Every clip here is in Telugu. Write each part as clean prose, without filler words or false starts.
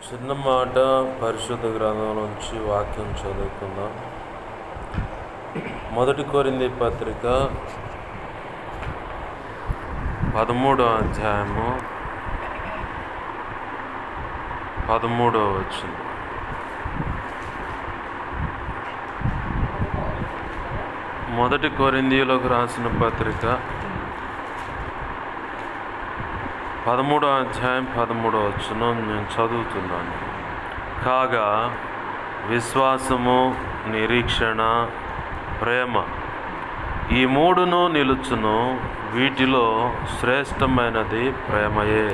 చిన్న మాట పరిశుద్ధ గ్రంథం నుంచి వాక్యం చదువుకుందాం. 1 కొరింథీ పత్రిక 13వ అధ్యాయము 13వ వచనం. మొదటి కొరింథీయులకు రాసిన పత్రిక 13వ అధ్యాయం 13వ వచనం నేను చదువుతున్నాను. కాగా విశ్వాసము, నిరీక్షణ, ప్రేమ ఈ మూడును నిలుచును, వీటిలో శ్రేష్టమైనది ప్రేమయే.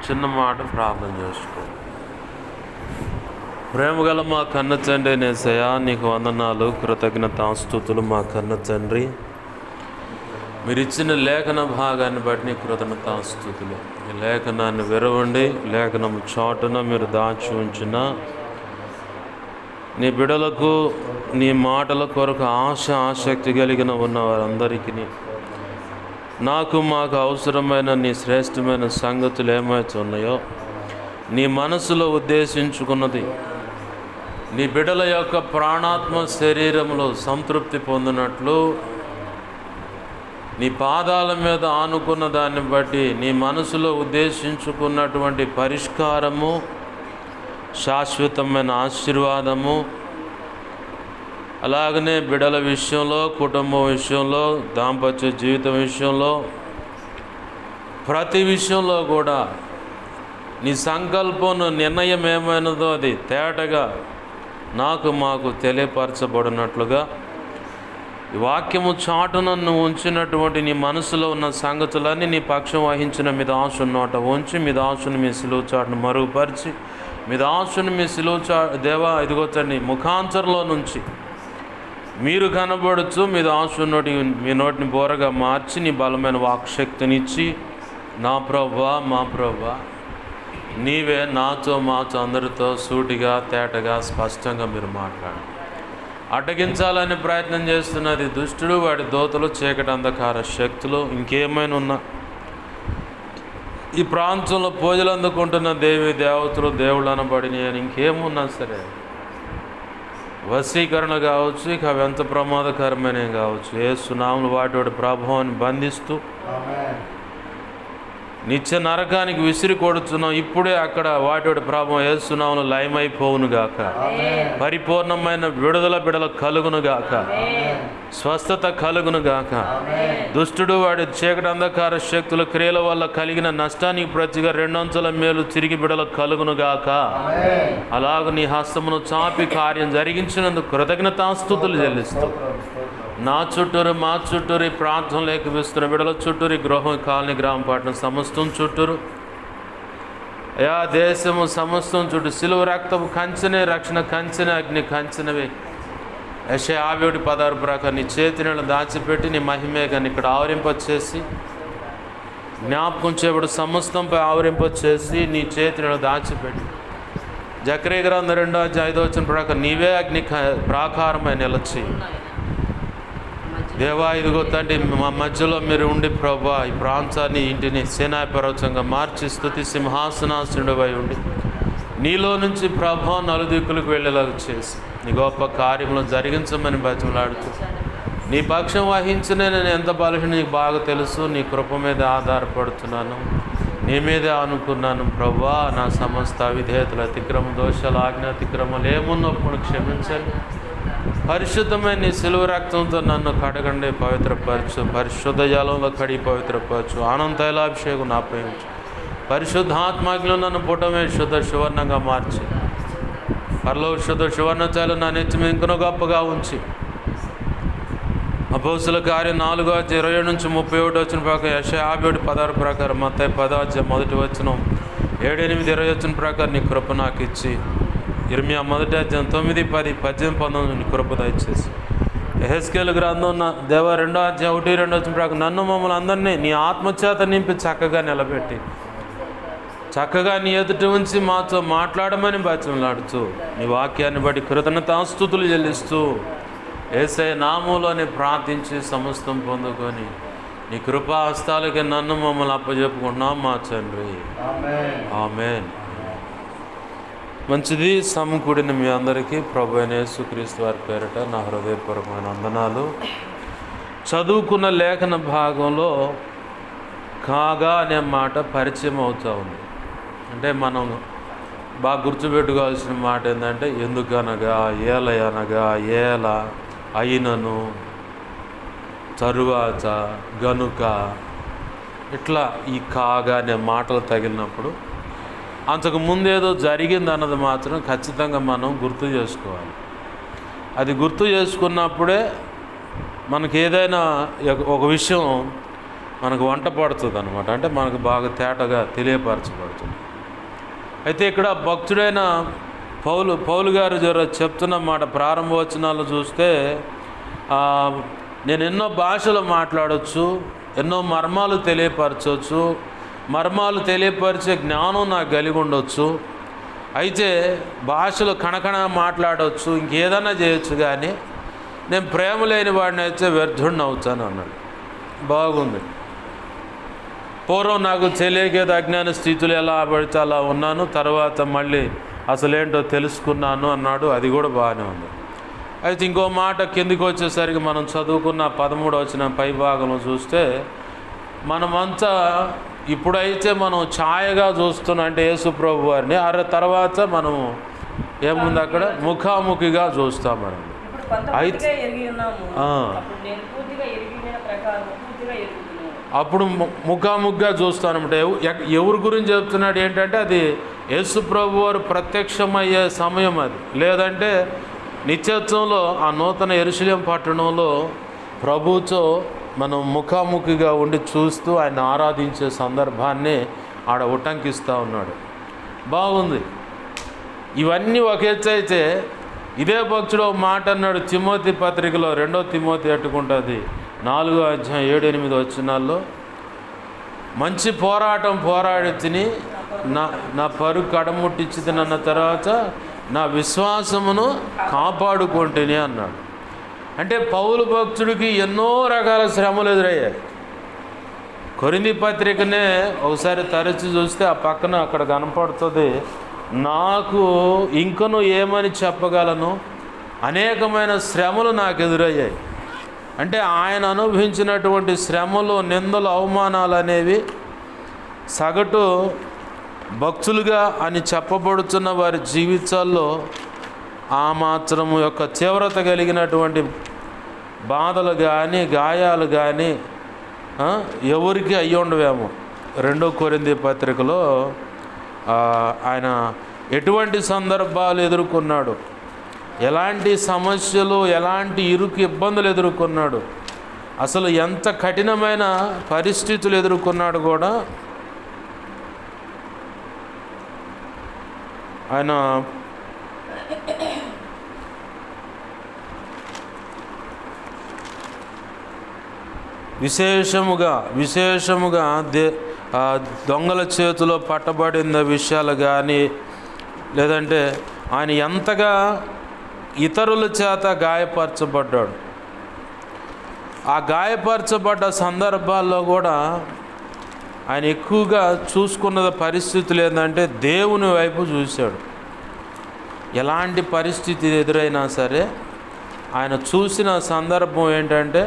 చిన్న మాట ప్రార్థన చేసుకో. ప్రేమగల మా కన్న తండ్రి యేసయ్యా, నీకు వందనాలు, కృతజ్ఞతాస్తుతులు. మా కన్న తండ్రి, మీరు ఇచ్చిన లేఖన భాగాన్ని బట్టి నీ కృతజ్ఞతాస్తుతులు. ఈ లేఖనాన్ని విరవండి, లేఖనం చాటున మీరు దాచి ఉంచిన నీ బిడలకు నీ మాటల కొరకు ఆసక్తి కలిగిన ఉన్న వారందరికీ మాకు అవసరమైన నీ శ్రేష్టమైన సంగతులు ఏమైతే ఉన్నాయో, నీ మనసులో ఉద్దేశించుకున్నది నీ బిడల యొక్క ప్రాణాత్మ శరీరంలో సంతృప్తి పొందినట్లు, నీ పాదాల మీద ఆనుకున్న దాన్ని బట్టి నీ మనసులో ఉద్దేశించుకున్నటువంటి పరిష్కారము, శాశ్వతమైన ఆశీర్వాదము, అలాగనే బిడల విషయంలో, కుటుంబం విషయంలో, దాంపత్య జీవితం విషయంలో, ప్రతి విషయంలో కూడా నీ సంకల్పం, నిర్ణయం ఏమైనదో అది తేటగా మాకు తెలియపరచబడినట్లుగా ఈ వాక్యము చాటున నువ్వు ఉంచినటువంటి నీ మనసులో ఉన్న సంగతులన్నీ నీ పక్షం వహించిన మీ దాసుని నోట ఉంచి, మీ దాసుని మీ సిలువ చాటును మరుగుపరిచి, మీ దాసుని మీ సిలువ దేవా ఇదిగోతండి ముఖాంతరంలో నుంచి మీరు కనబడుచు మీ దాసుని మీ నోటిని బోరగా మార్చి నీ బలమైన వాక్శక్తినిచ్చి, నా ప్రభువా, మా ప్రభువా, నీవే నాతో మాతో అందరితో సూటిగా తేటగా స్పష్టంగా మీరు మాట్లాడు. అడ్డగించాలని ప్రయత్నం చేస్తున్నది దుష్టుడు, వాడి దోతలు, చీకటి అంధకార శక్తులు, ఇంకేమైనా ఉన్నా ఈ ప్రాంతంలో పూజలు అందుకుంటున్న దేవతలు, దేవుళ్ళు అనబడిన ఇంకేమున్నా సరే, వశీకరణ కావచ్చు, ఇక అవి ఎంత ప్రమాదకరమైనవి కావచ్చు, యేసు నామములో వాటి ప్రభావాన్ని బంధిస్తూ నిత్య నరకానికి విసిరి కొడుతున్నాం. ఇప్పుడే అక్కడ వాటి ప్రభావం యేసు నామములో లయమైపోవును గాక. పరిపూర్ణమైన విడుదల బిడల కలుగును గాక, స్వస్థత కలుగును గాక. దుష్టుడు వాడి చీకటి అంధకార శక్తుల క్రియల వల్ల కలిగిన నష్టానికి ప్రతిగా 2 అంచెల మేలు తిరిగి బిడల కలుగును గాక. అలాగ నీ హస్తమును చాపి కార్యం జరిగించినందుకు కృతజ్ఞతాస్తుతులు చెల్లిస్తూ, నా చుట్టూరు, మా చుట్టూరు, ఈ ప్రాంతంలో ఏకీవిస్తున్న బిడల చుట్టూరు, ఈ గృహం, కాలనీ, గ్రామ, పట్టణం సమస్తం చుట్టూరు, అయా దేశము సమస్తం చుట్టూ సిలువ రక్తము కంచెనే, రక్షణ కంచెనే, అగ్ని కంచెనవి. యెషయా 51:16 ప్రకారం నీ చేతి నీళ్ళు దాచిపెట్టి నీ మహిమేగాన్ని ఇక్కడ ఆవరింపచేసి, జ్ఞాపకం చేయబడి సమస్తంపై ఆవరింపచేసి నీ చేతి నీళ్ళు దాచిపెట్టి, జకర్యా గ్రంథం 2:5 ప్రకారం నీవే అగ్ని ప్రాకారమై నిలచి, దేవా ఇదిగో తండ్రి మా మధ్యలో మీరు ఉండి ప్రభా ఈ ప్రాంతాన్ని, ఇంటిని సేనాయ పర్వతంగా మార్చి స్తుతి సింహాసనాసనుడివై ఉండి నీలో నుంచి ప్రభా నలుదిక్కులకు వెళ్ళేలాగా చేసి నీ గొప్ప కార్యములు జరిగించమని బతిమలాడుతూ, నీ పక్షం వహించిన నేను ఎంత బలహీన నీకు బాగా తెలుసు. నీ కృప మీద ఆధారపడుతున్నాను, నీ మీదే అనుకున్నాను ప్రభా. నా సమస్త అవిధేయతలు, అతిక్రమ దోషాలు, ఆజ్ఞ అతిక్రమాలు ఏమున్నప్పుడు క్షమించండి. పరిశుద్ధమైన నీ సిలువ రక్తంతో నన్ను కడగండి, పవిత్రపరచు. పరిశుద్ధ జలంలో కడిగి పవిత్రపరచు. ఆనంద తైలాభిషేకం నాపై ఉంచు. పరిశుద్ధాత్మలో నన్ను పుటమే శుద్ధ సువర్ణంగా మార్చి, పరలో శుద్ధ సువర్ణ తైలం నా నెత్తి మీద ఇంకనో గొప్పగా ఉంచి, అపోస్తుల కార్యం 4:27-31 ప్రకారం, యెషయా 51:16 ప్రకారం, మత్తయి 10:1 7-8-20 ప్రకారం నీ కృప నాకు ఇచ్చి, ఇర్మియా 1:9, 10, 18, 19 కృప దయచేసి, యెహెజ్కేలు గ్రంథం దేవ 2:1-2 ప్రకారం నన్ను మమ్మల్ని అందరినీ నీ ఆత్మచేత నింపి చక్కగా నిలబెట్టి, చక్కగా నీ ఎదుటి ఉంచి మాతో మాట్లాడమని బతిమలాడుతూ, నీ వాక్యాన్ని బట్టి కృతజ్ఞతాస్తుతులు చెల్లిస్తూ యేసయ్య నామములోనే ప్రార్థించి సమస్తం పొందుకొని నీ కృపా హస్తాలకి నన్ను మమ్మల్ని అప్పచెప్పుకుంటున్నాం మా తండ్రి. ఆమేన్. మంచిది. సమకూడిన మీ అందరికీ ప్రభు అయిన యేసుక్రీస్తు వారి పేరిట నా హృదయపూర్వకమైన వందనాలు. చదువుకున్న లేఖన భాగంలో కాగా అనే మాట పరిచయం అవుతూ ఉంది. అంటే మనం బాగా గుర్తుపెట్టుకోవాల్సిన మాట ఏంటంటే ఎందుకనగా, ఏలయనగా, ఏల, అయినను, తరువాత, గనుక, ఇట్లా ఈ కాగా అనే మాటలు తగిలినప్పుడు అంతకు ముందేదో జరిగింది అన్నది మాత్రం ఖచ్చితంగా మనం గుర్తు చేసుకోవాలి. అది గుర్తు చేసుకున్నప్పుడే మనకి ఏదైనా ఒక విషయం మనకు వంట పడుతుంది అనమాట. అంటే మనకు బాగా తేటగా తెలియపరచబడుతుంది. అయితే ఇక్కడ భక్తుడైన పౌలు గారు చెప్తున్న మాట ప్రారంభవచనాలు చూస్తే, నేను ఎన్నో భాషలు మాట్లాడవచ్చు, ఎన్నో మర్మాలు తెలియపరచవచ్చు, మర్మాలు తెలియపరిచే జ్ఞానం నాకు కలిగి ఉండొచ్చు, అయితే భాషలు కణకణ మాట్లాడవచ్చు, ఇంకేదైనా చేయొచ్చు, కానీ నేను ప్రేమ లేని వాడిని అయితే వ్యర్థుడిని అవుతాను అన్నాడు. బాగుంది. పూర్వం నాకు తెలియకేదో అజ్ఞాన స్థితులు ఎలా పడితే అలా ఉన్నాను, తర్వాత మళ్ళీ అసలేంటో తెలుసుకున్నాను అన్నాడు. అది కూడా బాగానే ఉంది. అయితే ఇంకో మాట కిందికి వచ్చేసరికి మనం చదువుకున్న 13వ వచనం పై భాగంలో చూస్తే, మనమంతా ఇప్పుడైతే మనం ఛాయగా చూస్తున్నాం అంటే యేసు ప్రభు వారిని, తర్వాత మనము ఏముంది అక్కడ ముఖాముఖిగా చూస్తామని. అయితే అప్పుడు ముఖాముఖిగా చూస్తానమాట. ఎవరి గురించి చెప్తున్నాడు ఏంటంటే అది యేసు ప్రభు వారు ప్రత్యక్షమయ్యే సమయం అది. లేదంటే నిత్యత్వంలో ఆ నూతన యెరూషలేము పట్టణంలో ప్రభువుతో మనం ముఖాముఖిగా ఉండి చూస్తూ ఆయన ఆరాధించే సందర్భాన్ని ఆడ ఉటంకిస్తూ ఉన్నాడు. బాగుంది. ఇవన్నీ ఒక ఎత్తు అయితే, ఇదే భక్తుడు ఒక మాట అన్నాడు తిమోతి పత్రికలో, 2వ తిమోతి ఎట్టుకుంటుంది 4వ అధ్యాయం 7-8 వచనాల్లో, మంచి పోరాటం పోరాడి తిని నా పరుగు కడముట్టించి తినన్న తర్వాత నా విశ్వాసమును కాపాడుకుంటేనే అన్నాడు. అంటే పౌలు భక్తుడికి ఎన్నో రకాల శ్రమలు ఎదురయ్యాయి. కొరింథీ పత్రికనే ఒకసారి తరచి చూస్తే ఆ పక్కన అక్కడ కనపడుతుంది, నాకు ఇంకను ఏమని చెప్పగలను, అనేకమైన శ్రమలు నాకు ఎదురయ్యాయి. అంటే ఆయన అనుభవించినటువంటి శ్రమలు, నిందలు, అవమానాలు అనేవి సగటు భక్తులుగా అని చెప్పబడుతున్న వారి జీవితాల్లో ఆ మాత్రము యొక్క తీవ్రత కలిగినటువంటి బాధలు కానీ, గాయాలు కానీ ఎవరికి అయ్యి ఉండవేమో. 2వ కొరింథీ పత్రికలో ఆయన ఎటువంటి సందర్భాలు ఎదుర్కొన్నాడు, ఎలాంటి సమస్యలు, ఎలాంటి ఇరుకు ఇబ్బందులు ఎదుర్కొన్నాడు, అసలు ఎంత కఠినమైన పరిస్థితులు ఎదుర్కొన్నాడు కూడా ఆయన విశేషముగా దొంగల చేతిలో పట్టబడిన విషయాలు కానీ, లేదంటే ఆయన ఎంతగా ఇతరుల చేత గాయపరచబడ్డాడు. ఆ గాయపరచబడ్డ సందర్భాల్లో కూడా ఆయన ఎక్కువగా చూసుకున్న పరిస్థితులు ఏంటంటే దేవుని వైపు చూశాడు. ఎలాంటి పరిస్థితి ఎదురైనా సరే ఆయన చూసిన సందర్భం ఏంటంటే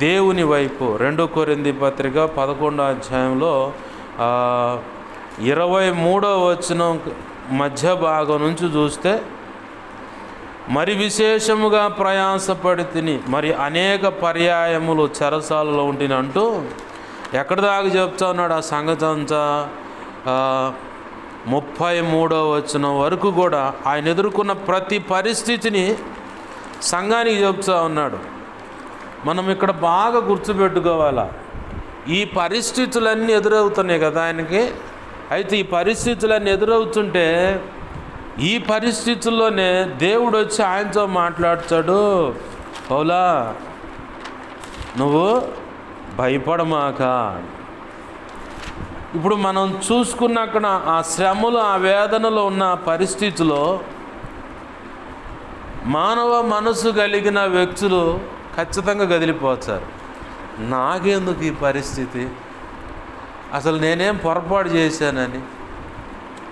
దేవుని వైపు. 2వ కొరింథీ పత్రిక 11వ అధ్యాయంలో 23వ వచనం మధ్య భాగం నుంచి చూస్తే, మరి విశేషముగా ప్రయాసపడి తిని మరి అనేక పర్యాయములు చెరసాలలో ఉంటిని అంటూ ఎక్కడి దాకా చెప్తా ఉన్నాడు. ఆ సంగతి అంతా 33వ వచనం వరకు కూడా ఆయన ఎదుర్కొన్న ప్రతి పరిస్థితిని సంఘానికి చెప్తా ఉన్నాడు. మనం ఇక్కడ బాగా గుర్తుపెట్టుకోవాలా, ఈ పరిస్థితులన్నీ ఎదురవుతున్నాయి కదా ఆయనకి. అయితే ఈ పరిస్థితులన్నీ ఎదురవుతుంటే ఈ పరిస్థితుల్లోనే దేవుడు వచ్చి ఆయనతో మాట్లాడతాడు, పౌలా నువ్వు భయపడమాక. ఇప్పుడు మనం చూసుకున్నాక ఆ శ్రమలు, ఆ వేదనలో ఉన్న పరిస్థితిలో మానవ మనసు కలిగిన వ్యక్తులు ఖచ్చితంగా కదిలిపోతారు. నాకెందుకు ఈ పరిస్థితి, అసలు నేనేం పొరపాటు చేశానని,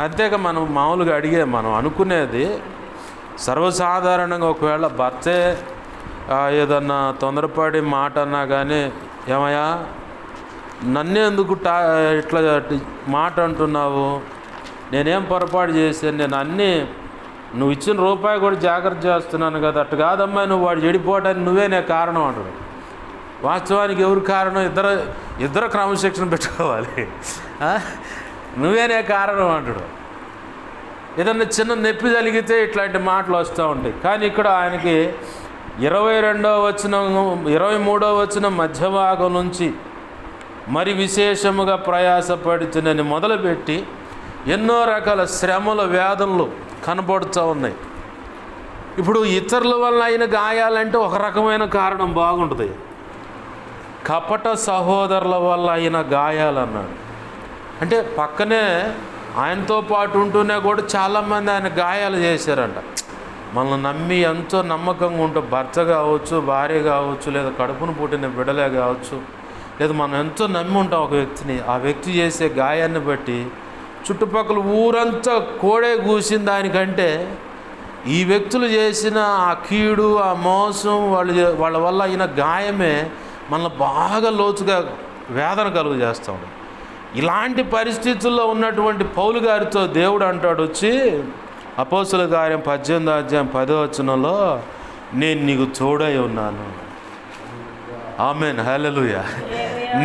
అంతేగా మనం మామూలుగా మనం అనుకునేది సర్వసాధారణంగా ఒకవేళ భర్తే ఏదన్నా తొందరపడి మాట అన్నా కానీ, ఏమయ్యా నన్నే ఎందుకు ఇట్లా మాట అంటున్నావు, నేనేం పొరపాటు చేశాను, నేను అన్నీ నువ్వు ఇచ్చిన రూపాయి కూడా జాగ్రత్త చేస్తున్నాను కదా, అట్టు కాదమ్మా నువ్వు వాడు చెడిపోవడానికి నువ్వేనే కారణం అంటాడు. వాస్తవానికి ఎవరు కారణం? ఇద్దరు క్రమశిక్షణ పెట్టుకోవాలి. నువ్వేనే కారణం అంటాడు. ఏదన్నా చిన్న నొప్పి కలిగితే ఇట్లాంటి మాటలు వస్తూ ఉంటాయి. కానీ ఇక్కడ ఆయనకి 22వ వచనం 23వ వచనం మధ్య భాగం నుంచి మరి విశేషముగా ప్రయాసపడుచునని మొదలుపెట్టి ఎన్నో రకాల శ్రమల వ్యాధులు కనపడుతూ ఉన్నాయి. ఇప్పుడు ఇతరుల వల్ల అయిన గాయాలంటే ఒక రకమైన కారణం బాగుంటుంది. కపట సహోదరుల వల్ల అయిన గాయాలన్నాడు. అంటే పక్కనే ఆయనతో పాటు ఉంటూనే కూడా చాలామంది ఆయన గాయాలు చేశారంట. మనల్ని నమ్మి ఎంతో నమ్మకంగా ఉంటూ భర్త కావచ్చు, భార్య కావచ్చు, లేదా కడుపును పుట్టిన బిడ్డలే కావచ్చు, లేదా మనం ఎంతో నమ్మి ఉంటాం ఒక వ్యక్తిని. ఆ వ్యక్తి చేసే గాయాన్ని బట్టి చుట్టుపక్కల ఊరంతా కోడే కూసిన దానికంటే ఈ వ్యక్తులు చేసిన ఆ కీడు, ఆ మోసం, వాళ్ళ వల్ల అయిన గాయమే మనల్ని బాగా లోతుగా వేదన కలుగు చేస్తాం. ఇలాంటి పరిస్థితుల్లో ఉన్నటువంటి పౌలు గారితో దేవుడు అంటాడు వచ్చి, అపోస్తుల కార్యం 18వ అధ్యాయం 10వ వచనంలో, నేను నీకు తోడై ఉన్నాను. ఆమేన్, హల్లెలూయా.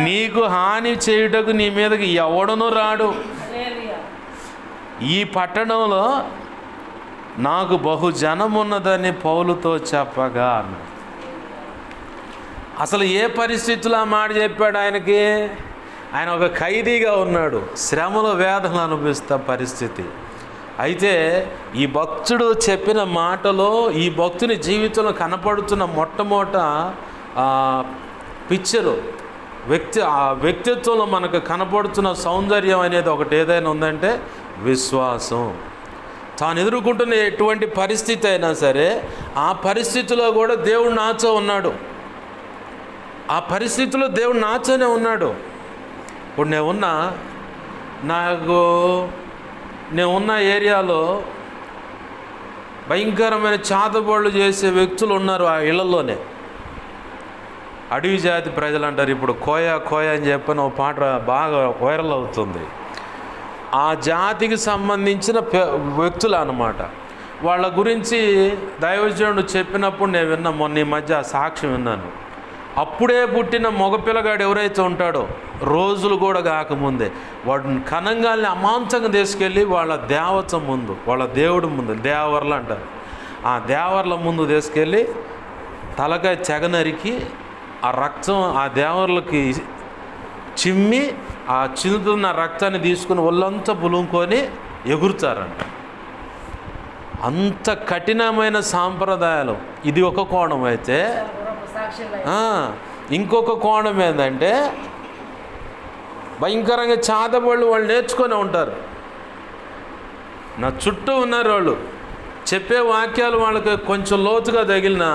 నీకు హాని చేయుటకు నీ మీదకి ఎవడనూ రాడు. ఈ పట్టణంలో నాకు బహుజనం ఉన్నదని పౌలుతో చెప్పగా అన్నాడు. అసలు ఏ పరిస్థితుల్లో ఆ మాట చెప్పాడు ఆయనకి? ఆయన ఒక ఖైదీగా ఉన్నాడు, శ్రమల వేదనలు అనుభవిస్తా పరిస్థితి. అయితే ఈ భక్తుడు చెప్పిన మాటలో ఈ భక్తుని జీవితంలో కనపడుతున్న మొట్టమొదట పిక్చరు ఆ వ్యక్తిత్వంలో మనకు కనపడుతున్న సౌందర్యం అనేది ఒకటి ఏదైనా ఉందంటే విశ్వాసం. తాను ఎదుర్కొంటున్న ఎటువంటి పరిస్థితి అయినా సరే ఆ పరిస్థితిలో కూడా దేవుడు నాతో ఉన్నాడు. ఆ పరిస్థితిలో దేవుడు నాతోనే ఉన్నాడు. ఇప్పుడు నేనున్న ఏరియాలో భయంకరమైన చాతబడులు చేసే వ్యక్తులు ఉన్నారు. ఆ ఇళ్లలోనే అడవి జాతి ప్రజలు అంటారు. ఇప్పుడు కోయ అని చెప్పిన ఒక పాట బాగా వైరల్ అవుతుంది. ఆ జాతికి సంబంధించిన వ్యక్తులు అన్నమాట. వాళ్ళ గురించి దైవజనుడు చెప్పినప్పుడు నేను విన్నా. మొన్న ఈ మధ్య సాక్ష్యం విన్నాను. అప్పుడే పుట్టిన మగపిల్లగాడు ఎవరైతే ఉంటాడో రోజులు కూడా కాకముందే వాడిని కనంగాల్ని అమాంతంగా తీసుకెళ్ళి వాళ్ళ దేవత ముందు, వాళ్ళ దేవుడి ముందు, దేవర్లు అంటారు, ఆ దేవర్ల ముందు తీసుకెళ్ళి తలకాయ చెగనరికి ఆ రక్తం ఆ దేవర్లకి చిమ్మి ఆ చిన్నుతున్న రక్తాన్ని తీసుకుని ఒళ్ళంతా పులుముకొని ఎగురుతారంట. అంత కఠినమైన సాంప్రదాయాలు. ఇది ఒక కోణం అయితే, ఇంకొక కోణం ఏంటంటే భయంకరంగా చాతబళ్ళు వాళ్ళు నేర్చుకొని ఉంటారు. నా చుట్టూ ఉన్నారు వాళ్ళు. చెప్పే వాక్యాలు వాళ్ళకి కొంచెం లోతుగా తగిలిన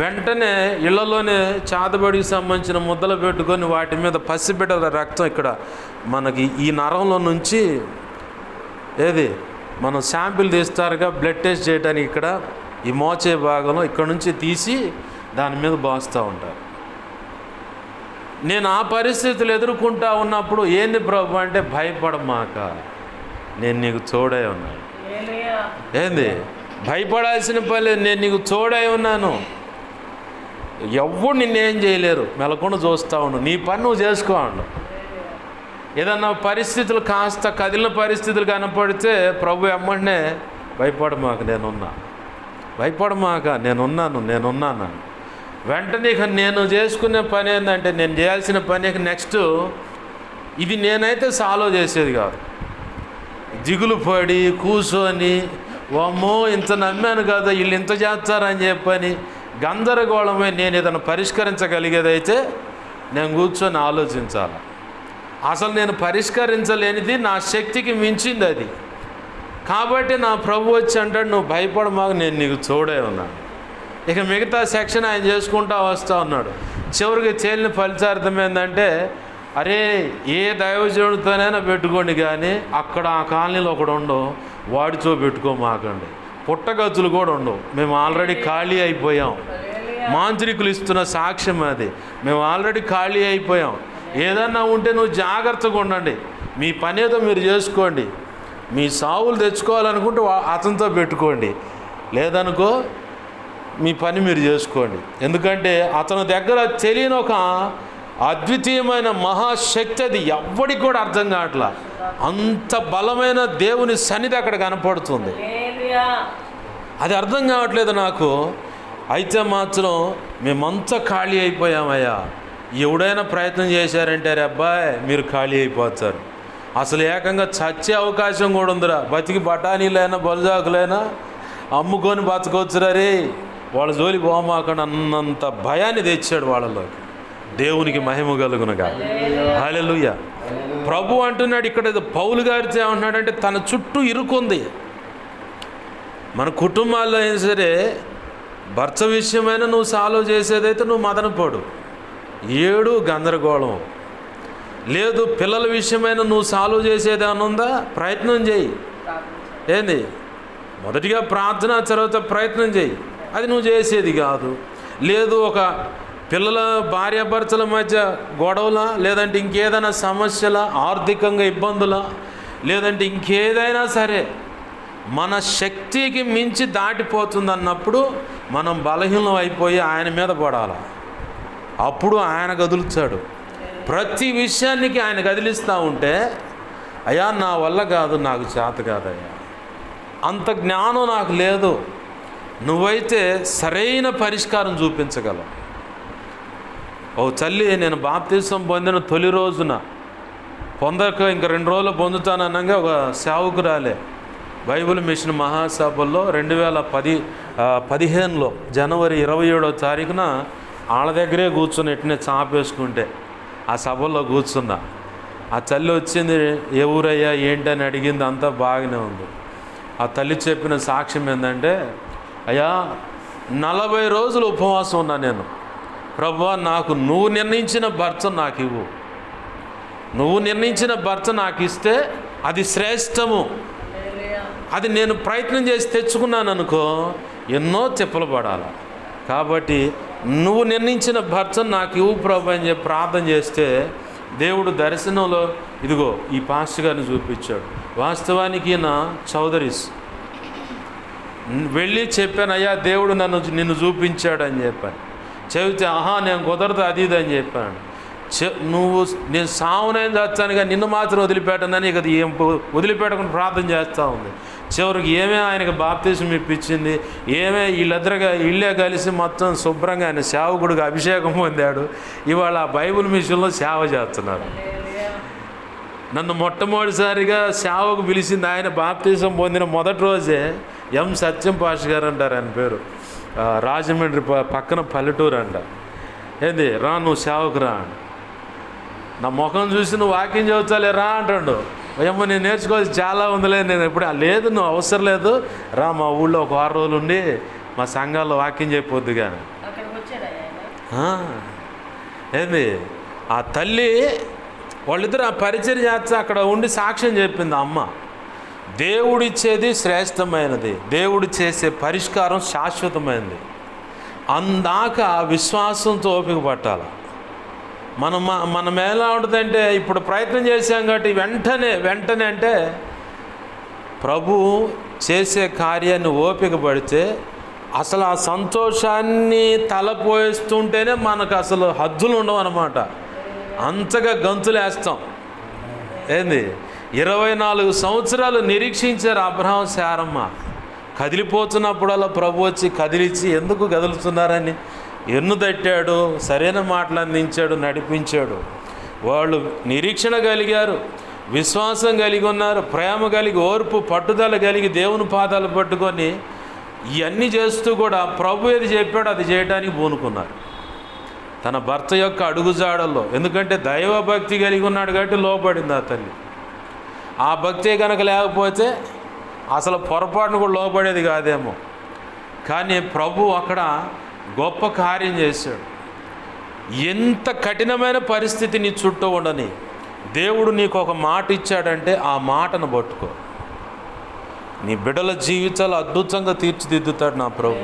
వెంటనే ఇళ్లలోనే చాతబడికి సంబంధించిన ముద్దలు పెట్టుకొని వాటి మీద పసిబిడ్డల రక్తం ఇక్కడ మనకి ఈ నరంలో నుంచి మనం శాంపిల్ తీస్తారుగా బ్లడ్ టెస్ట్ చేయడానికి, ఇక్కడ ఈ మోచే భాగంలో ఇక్కడ నుంచి తీసి దాని మీద బాస్తూ ఉంటారు. నేను ఆ పరిస్థితులు ఎదుర్కొంటా ఉన్నప్పుడు ఏంది ప్రభు అంటే, భయపడమాక నేను నీకు తోడై ఉన్నాను. ఏంది భయపడాల్సిన పని లేదు, నేను నీకు తోడై ఉన్నాను. ఎవరు నిన్నేం చేయలేరు. మెలకుండా చూస్తూ ఉండు, నీ పని నువ్వు చేసుకో ఉండు. ఏదన్నా పరిస్థితులు కాస్త కదిలిన పరిస్థితులు కనపడితే ప్రభు ఎమ్మటనే భయపడమాక నేనున్నా, భయపడమాక నేనున్నాను. వెంటనే ఇక నేను చేసుకునే పని ఏంటంటే, నేను చేయాల్సిన పని నెక్స్ట్ ఇది నేనైతే సాల్వ్ చేసేది కాదు. దిగులు పడి కూర్చొని వామ్మో ఇంత నమ్మాను కదా వీళ్ళు ఇంత చేస్తారని చెప్పని గందరగోళమై నేను ఏదైనా పరిష్కరించగలిగేదైతే నేను కూర్చొని ఆలోచించాలి. అసలు నేను పరిష్కరించలేనిది నా శక్తికి మించింది అది. కాబట్టి నా ప్రభు వచ్చి అంటాడు, నువ్వు భయపడమాకు నేను నీకు తోడే ఉన్నాను. ఇక మిగతా సెక్షన్ ఆయన చేసుకుంటూ వస్తూ ఉన్నాడు. చివరికి తేలిన ఫలితార్థం ఏంటంటే అరే ఏ దైవజనుడితోనైనా పెట్టుకోండి, కానీ అక్కడ ఆ కాలనీలో ఒకడు ఉండవు, వాడితో పెట్టుకోమాకండి. పుట్టగతులు కూడా ఉండవు. మేము ఆల్రెడీ ఖాళీ అయిపోయాం. మాంత్రికులు ఇస్తున్న సాక్ష్యం అది. మేము ఆల్రెడీ ఖాళీ అయిపోయాం. ఏదన్నా ఉంటే నువ్వు జాగ్రత్తగా ఉండండి, మీ పని ఏదో మీరు చేసుకోండి. మీ సావులు తెచ్చుకోవాలనుకుంటే అతనితో పెట్టుకోండి, లేదనుకో మీ పని మీరు చేసుకోండి. ఎందుకంటే అతని దగ్గర తెలియని ఒక అద్వితీయమైన మహాశక్తి, అది ఎవ్వడికి కూడా అర్థం కావట్లా. అంత బలమైన దేవుని సన్నిధి అక్కడ కనపడుతుంది. అది అర్థం కావట్లేదు నాకు. అయితే మాత్రం మేమంతా ఖాళీ అయిపోయామయ్యా. ఎవడైనా ప్రయత్నం చేశారంటే అరే అబ్బాయి మీరు ఖాళీ అయిపోతారు. అసలు ఏకంగా చచ్చే అవకాశం కూడా ఉందిరా. బతికి బఠానీలైనా బొలజాకులైనా అమ్ముకొని బతకొచ్చురా రే, వాళ్ళ జోలి పోమాకుండా అన్నంత భయాన్ని తెచ్చాడు వాళ్ళలోకి. దేవునికి మహిమ కలుగునుగా. హల్లెలూయా. ప్రభు అంటున్నాడు ఇక్కడ, పౌలు గారితో ఏమంటున్నాడంటే తన చుట్టూ ఇరుకుంది. మన కుటుంబాల్లో అయినా సరే భర్త విషయమైనా నువ్వు సాల్వ్ చేసేదైతే నువ్వు మదనపోడు, ఏడు గందరగోళం. లేదు పిల్లల విషయమైనా నువ్వు సాల్వ్ చేసేదేమన్నా ఉందా, ప్రయత్నం చేయి. ఏంది, మొదటిగా ప్రార్థన, తర్వాత ప్రయత్నం చేయి. అది నువ్వు చేసేది కాదు. లేదు ఒక పిల్లల భార్యాభర్తల మధ్య గొడవల, లేదంటే ఇంకేదైనా సమస్యల, ఆర్థికంగా ఇబ్బందుల, లేదంటే ఇంకేదైనా సరే మన శక్తికి మించి దాటిపోతుందన్నప్పుడు మనం బలహీనం అయిపోయి ఆయన మీద పడాలి. అప్పుడు ఆయన కదులుతాడు. ప్రతి విషయానికి ఆయన కదిలిస్తూ ఉంటే అయ్యా నా వల్ల కాదు, నాకు చేత కాదయ్యా, అంత జ్ఞానం నాకు లేదు, నువ్వైతే సరైన పరిష్కారం చూపించగలవు. ఓ తల్లి, నేను బాప్తిసం పొందిన తొలి రోజున పొందక ఇంక 2 రోజులు పొందుతాననగా ఒక సేవకురాలే బైబిల్ మిషన్ మహాసభల్లో 2015లో జనవరి 27వ తారీఖున వాళ్ళ దగ్గరే కూర్చొని ఎట్నే చాపేసుకుంటే ఆ సభల్లో కూర్చున్నా. ఆ తల్లి వచ్చింది, ఏ ఊరయ్యా ఏంటని అడిగింది. అంతా బాగానే ఉంది. ఆ తల్లి చెప్పిన సాక్ష్యం ఏంటంటే, అయ్యా 40 రోజులు ఉపవాసం ఉన్నా నేను. ప్రభువా నాకు నువ్వు నిర్ణయించిన భర్త నాకు ఇవ్వు, నువ్వు నిర్ణయించిన భర్త నాకు ఇస్తే అది శ్రేష్టము. అది నేను ప్రయత్నం చేసి తెచ్చుకున్నాను అనుకో, ఎన్నో తిప్పలు పడాలి. కాబట్టి నువ్వు నిర్ణయించిన భర్త నాకు ఇవ్వు ప్రభు అని చెప్పి ప్రార్థన చేస్తే దేవుడు దర్శనంలో ఇదిగో ఈ పాస్టర్ గారిని చూపించాడు. వాస్తవానికి నా చౌదరీస్ వెళ్ళి చెప్పాను, అయ్యా దేవుడు నిన్ను చూపించాడు అని చెప్పాను. చెబితే ఆహా నేను కుదరదు అది ఇది అని చెప్పాను. నేను సావునైనా చచ్చానుగా నిన్ను మాత్రం వదిలిపెట్టనని ఇక ఏం వదిలిపెట్టకుండా ప్రార్థన చేస్తూ ఉంది. చివరికి ఏమే ఆయనకు బాప్తిసం ఇప్పించింది, ఏమే వీళ్ళిద్దరుగా ఇళ్ళే కలిసి మొత్తం శుభ్రంగా ఆయన సేవకుడిగా అభిషేకం పొందాడు. ఇవాళ ఆ బైబిల్ మిషన్లో సేవ చేస్తున్నారు. నన్ను మొట్టమొదటిసారిగా సేవకు పిలిచింది ఆయన బాప్తిసం పొందిన మొదటి రోజే ఎం సత్యం పాష్ గారు అంటారు ఆయన పేరు. రాజమండ్రి పక్కన పల్లెటూరు అంట. ఏంది రా నువ్వు సేవకు రా, నా ముఖం చూసి నువ్వు వాకింగ్ చదువుతాలే రా అంటాడు. ఏమో నేను నేర్చుకోవాల్సి చాలా ఉందిలే, నేను ఎప్పుడు లేదు నువ్వు అవసరం లేదు రా, మా ఊళ్ళో ఒక 6 రోజులు ఉండి మా సంఘాల్లో వాకింగ్ చేయకపోద్దు కానీ. ఏంది ఆ తల్లి వాళ్ళిద్దరు ఆ పరిచయం చేస్తే అక్కడ ఉండి సాక్ష్యం చెప్పింది. అమ్మ దేవుడిచ్చేది శ్రేష్టమైనది, దేవుడు చేసే పరిష్కారం శాశ్వతమైనది. అందాక విశ్వాసంతో ఓపిక పట్టాలి. మనం ఎలా ఉంటుందంటే ఇప్పుడు ప్రయత్నం చేసాం కాబట్టి వెంటనే అంటే ప్రభు చేసే కార్యాన్ని ఓపిక పడితే అసలు ఆ సంతోషాన్ని తలపోయిస్తుంటేనే మనకు అసలు హద్దులు ఉండవు అన్నమాట. అంతగా గంతులేస్తాం. ఏంది 24 సంవత్సరాలు నిరీక్షించారు అబ్రహాం శారమ్మ. కదిలిపోతున్నప్పుడల్లా ప్రభు వచ్చి కదిలించి ఎందుకు కదులుతున్నారని ఎన్ను తట్టాడు, సరైన మాటలు అందించాడు, నడిపించాడు. వాళ్ళు నిరీక్షణ కలిగారు, విశ్వాసం కలిగి ఉన్నారు, ప్రేమ కలిగి, ఓర్పు పట్టుదల కలిగి దేవుని పాదాలు పట్టుకొని ఇవన్నీ చేస్తూ కూడా ప్రభు ఏది చెప్పాడో అది చేయడానికి పూనుకున్నారు. తన భర్త యొక్క అడుగుజాడల్లో, ఎందుకంటే దైవభక్తి కలిగి ఉన్నాడు కాబట్టి లోబడింది ఆ తల్లి. ఆ భక్తే కనుక లేకపోతే అసలు పొరపాటును కూడా లోబడేది కాదేమో. కానీ ప్రభు అక్కడ గొప్ప కార్యం చేశాడు. ఎంత కఠినమైన పరిస్థితి నీ చుట్టూ ఉండని, దేవుడు నీకు ఒక మాట ఇచ్చాడంటే ఆ మాటను పట్టుకో. నీ బిడ్డల జీవితాలు అద్భుతంగా తీర్చిదిద్దుతాడు నా ప్రభు.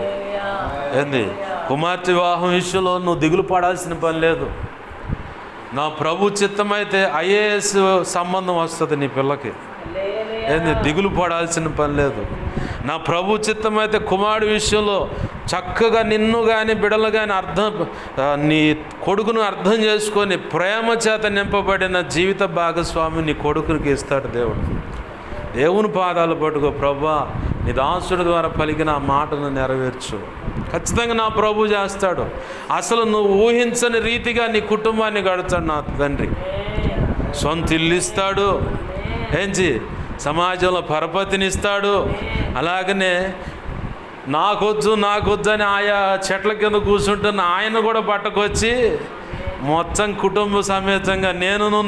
ఏంది, కుమార్తె వివాహం విషయంలో నువ్వు దిగులు పడాల్సిన పని లేదు. నా ప్రభు చిత్తమైతే ఐఏఎస్ సంబంధం వస్తుంది నీ పిల్లకి. ఏంది, దిగులు పడాల్సిన పని లేదు. నా ప్రభు చిత్తమైతే కుమారుడి విషయంలో చక్కగా నిన్ను కానీ బిడ్డలు కానీ నీ కొడుకును అర్థం చేసుకొని ప్రేమ చేత నింపబడిన జీవిత భాగస్వామి నీ కొడుకునికి ఇస్తాడు దేవుడు. దేవుని పాదాలు పట్టుకో, ప్రభా నీ దాసుడి ద్వారా పలికిన ఆ మాటను నెరవేర్చు. ఖచ్చితంగా నా ప్రభు చేస్తాడు. అసలు నువ్వు ఊహించని రీతిగా నీ కుటుంబాన్ని గడుస్తాడు నా తండ్రి. సొంత ఇల్లు ఇస్తాడు, ఏంచి సమాజంలో పరపతినిస్తాడు. అలాగనే నాకొద్దు అని ఆయా చెట్ల కింద కూర్చుంటున్న ఆయన కూడా పట్టుకొచ్చి మొత్తం కుటుంబ సమేతంగా నేనును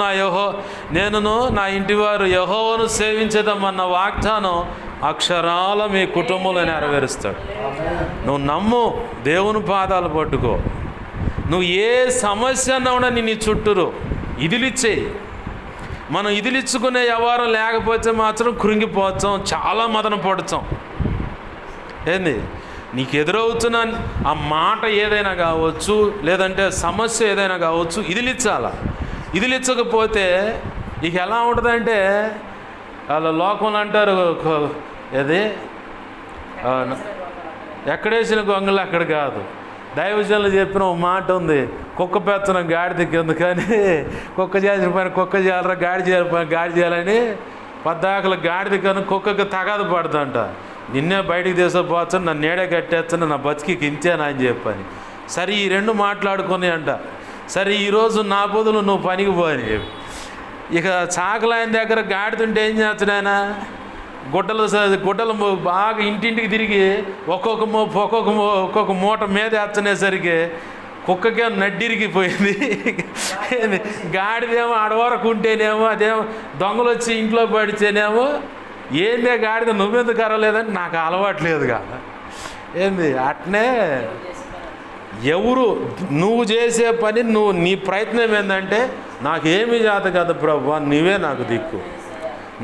నా ఇంటివారు యెహోవాను సేవించేదమన్న వాగ్దానం అక్షరాల మీ కుటుంబంలో నెరవేరుస్తాడు. నువ్వు నమ్ము, దేవుని పాదాలు పట్టుకో. నువ్వు ఏ సమస్య అన్నా కూడా నీ చుట్టూరు ఇదిలిచ్చేయి. మనం ఇదిలిచ్చుకునే వ్యవహారం లేకపోతే మాత్రం కృంగిపోతాం, చాలా మదన పడుతాం. ఏంది, నీకు ఎదురవుతున్న ఆ మాట ఏదైనా కావచ్చు, లేదంటే సమస్య ఏదైనా కావచ్చు, ఇదిలిచ్చకపోతే ఇక ఎలా ఉంటుందంటే వాళ్ళ లోకంలో అంటారు, ఏది ఎక్కడేసిన గొంగలు అక్కడ కాదు. దైవజనులు చెప్పిన ఒక మాట ఉంది, కుక్క పెత్తనం గాడిద కింద, కానీ కుక్క చేసిన పని కుక్క చేయాలరా, గాడి చేయాలి పని గాడి చేయాలని పద్దాకలు గాడిద కానీ కుక్కకి తగాదు పడుతుందంట. నిన్నే బయటికి తీసుకుపోవచ్చు, నన్ను నేడే కట్టేస్తాను, నా బతికి ఇంతేనా అని చెప్పని. సరే ఈ రెండు మాట్లాడుకొని అంట, సరే ఈరోజు నా బదులు నువ్వు పనికి పోని చెప్పి. ఇక చాకలాయన దగ్గర గాడితుంటే ఏం చేస్తాడు ఆయన, గుడ్డలు బాగా ఇంటింటికి తిరిగి ఒక్కొక్క మూట మీద వేస్తునేసరికి కుక్కకే నడ్డిరిగిపోయింది. గాడిదేమో ఆడవరకు ఉంటేనేమో, అదేమో దొంగలు వచ్చి ఇంట్లో పడితేనేమో, ఏందే గాడిద నువ్వెందుకు అరవలేదని నాకు అలవాట్లేదుగా. ఏంది అట్నే ఎవరు నువ్వు చేసే పని, నీ ప్రయత్నం ఏంటంటే నాకేమీ చేత కదా ప్రభువా, నువ్వే నాకు దిక్కు,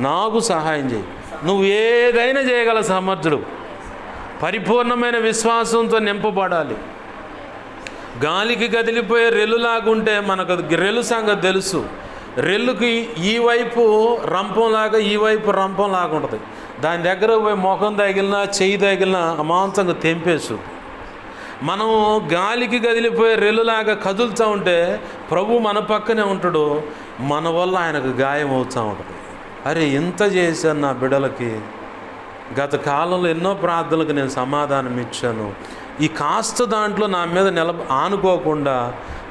నాకు సహాయం చేయి. నువ్వు ఏదైనా చేయగల సమర్థుడు. పరిపూర్ణమైన విశ్వాసంతో నింపబడాలి. గాలికి కదిలిపోయే రెల్లులాగుంటే మనకు రెల్లు సంగతి తెలుసు. రెల్లుకి ఈ వైపు రంపంలాగా, ఈ వైపు రంపంలాగా ఉంటుంది. దాని దగ్గర పోయి ముఖం తగిలినా చెయ్యి తగిలినా అమాంతంగా తెంపేసు. మనం గాలికి కదిలిపోయే రెల్లులాగా కదులుతూ ఉంటే ప్రభు మన పక్కనే ఉంటాడు, మన వల్ల ఆయనకు గాయం అవుతూ ఉంటుంది. అరే ఇంత చేశాను నా బిడ్డలకి, గత కాలంలో ఎన్నో ప్రార్థనలకు నేను సమాధానం ఇచ్చాను, ఈ కాస్త దాంట్లో నా మీద ఆనుకోకుండా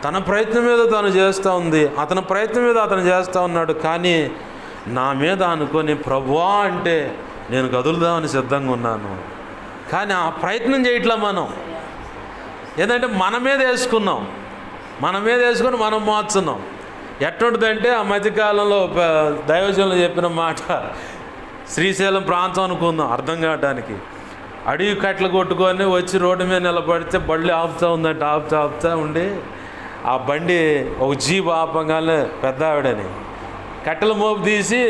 తన ప్రయత్నం మీద తను చేస్తూ ఉంది, అతని ప్రయత్నం మీద అతను చేస్తూ ఉన్నాడు, కానీ నా మీద అనుకొని ప్రభువా అంటే నేను కదులుదామని సిద్ధంగా ఉన్నాను. కానీ ఆ ప్రయత్నం చేయట్లా మనం. ఏంటంటే మన మీద వేసుకొని మనం మోస్తున్నాం. ఎట్టుంటుందంటే ఆ మధ్యకాలంలో దైవజనులు చెప్పిన మాట, శ్రీశైలం ప్రాంతం అనుకుందాం అర్థం కావడానికి, అడవి కట్టలు కొట్టుకొని వచ్చి రోడ్డు మీద నిలబడితే బండి ఆపుతా ఉండి, ఆ బండి ఒక జీబు ఆపంగానే పెద్ద ఆవిడని కట్టెల మోపు తీసి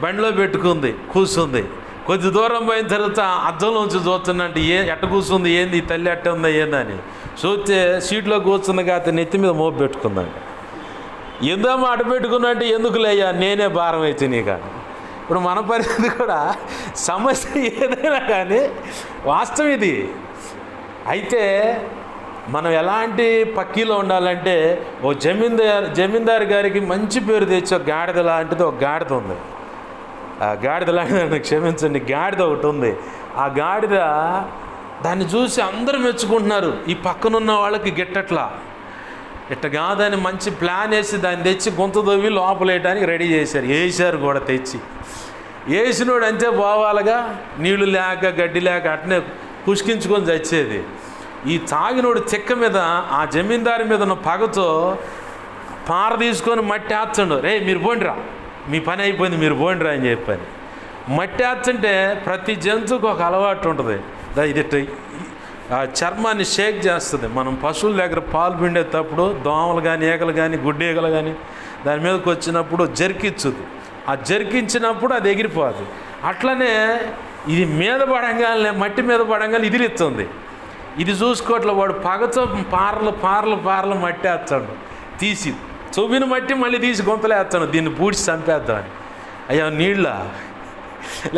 బండిలో పెట్టుకుంది, కూర్చుంది. కొద్ది దూరం పోయిన తర్వాత అద్దంలోంచి చూస్తున్నట్టు ఎట్ట కూర్చుంది, ఏంది ఈ తల్లి ఎట్ట ఉందా ఏందని చూస్తే సీట్లో కూర్చుంది కాదు, నెత్తి మీద మోపు పెట్టుకుందండి. ఎందుకమ్మా అటు పెట్టుకున్నట్టు, ఎందుకులేయ్యా నేనే భారం అయితే నీకు. ఇప్పుడు మన పరిస్థితి కూడా సమస్య ఏదైనా కానీ వాస్తవం ఇది. అయితే మనం ఎలాంటి పక్కీలో ఉండాలంటే, ఓ జమీందారు గారికి మంచి పేరు తెచ్చి ఒక గాడిద లాంటిది ఒక గాడిద ఉంది. ఆ గాడిద లాంటిది, క్షమించండి, గాడిద ఒకటి ఉంది. ఆ గాడిద దాన్ని చూసి అందరూ మెచ్చుకుంటున్నారు, ఈ పక్కనున్న వాళ్ళకి గిట్టట్లా. ఇట్ట కాదని మంచి ప్లాన్ వేసి దాన్ని తెచ్చి గొంతు దవ్వి లోపలేయడానికి రెడీ వేసారు కూడా తెచ్చి. వేసినోడు అంతే పోవాలిగా, నీళ్లు లేక గడ్డి లేక అట్నే పుష్కించుకొని చచ్చేది. ఈ తాగినోడు చెక్క మీద ఆ జమీందారు మీద ఉన్న పగతో పార తీసుకొని మట్టి ఆర్చండు, రే మీరు పోండిరా, మీ పని అయిపోయింది మీరు పోండిరా అని చెప్పని. మట్టి ఆర్చంటే ప్రతి జంతువుకు ఒక అలవాటు ఉంటుంది. ఇది ఆ చర్మాన్ని షేక్ చేస్తుంది. మనం పశువుల దగ్గర పాలు పిండేటప్పుడు దోమలు కానీ ఈగలు కానీ గుడ్డి ఈగలు కానీ దాని మీదకి వచ్చినప్పుడు జరికించుద్ది. ఆ జరికించినప్పుడు అది ఎగిరిపోదు. అట్లనే ఇది మీద పడంగానే, మట్టి మీద పడంగానే ఇదిలిస్తుంది. ఇది చూసుకోవట్లే, వాడు పగతో పారలు మట్టి వేస్తాడు, తీసి చూపిన మట్టి మళ్ళీ తీసి గొంతలు వేస్తాడు, దీన్ని పూడ్చి చంపేద్దామని. అయ్యా నీళ్ళ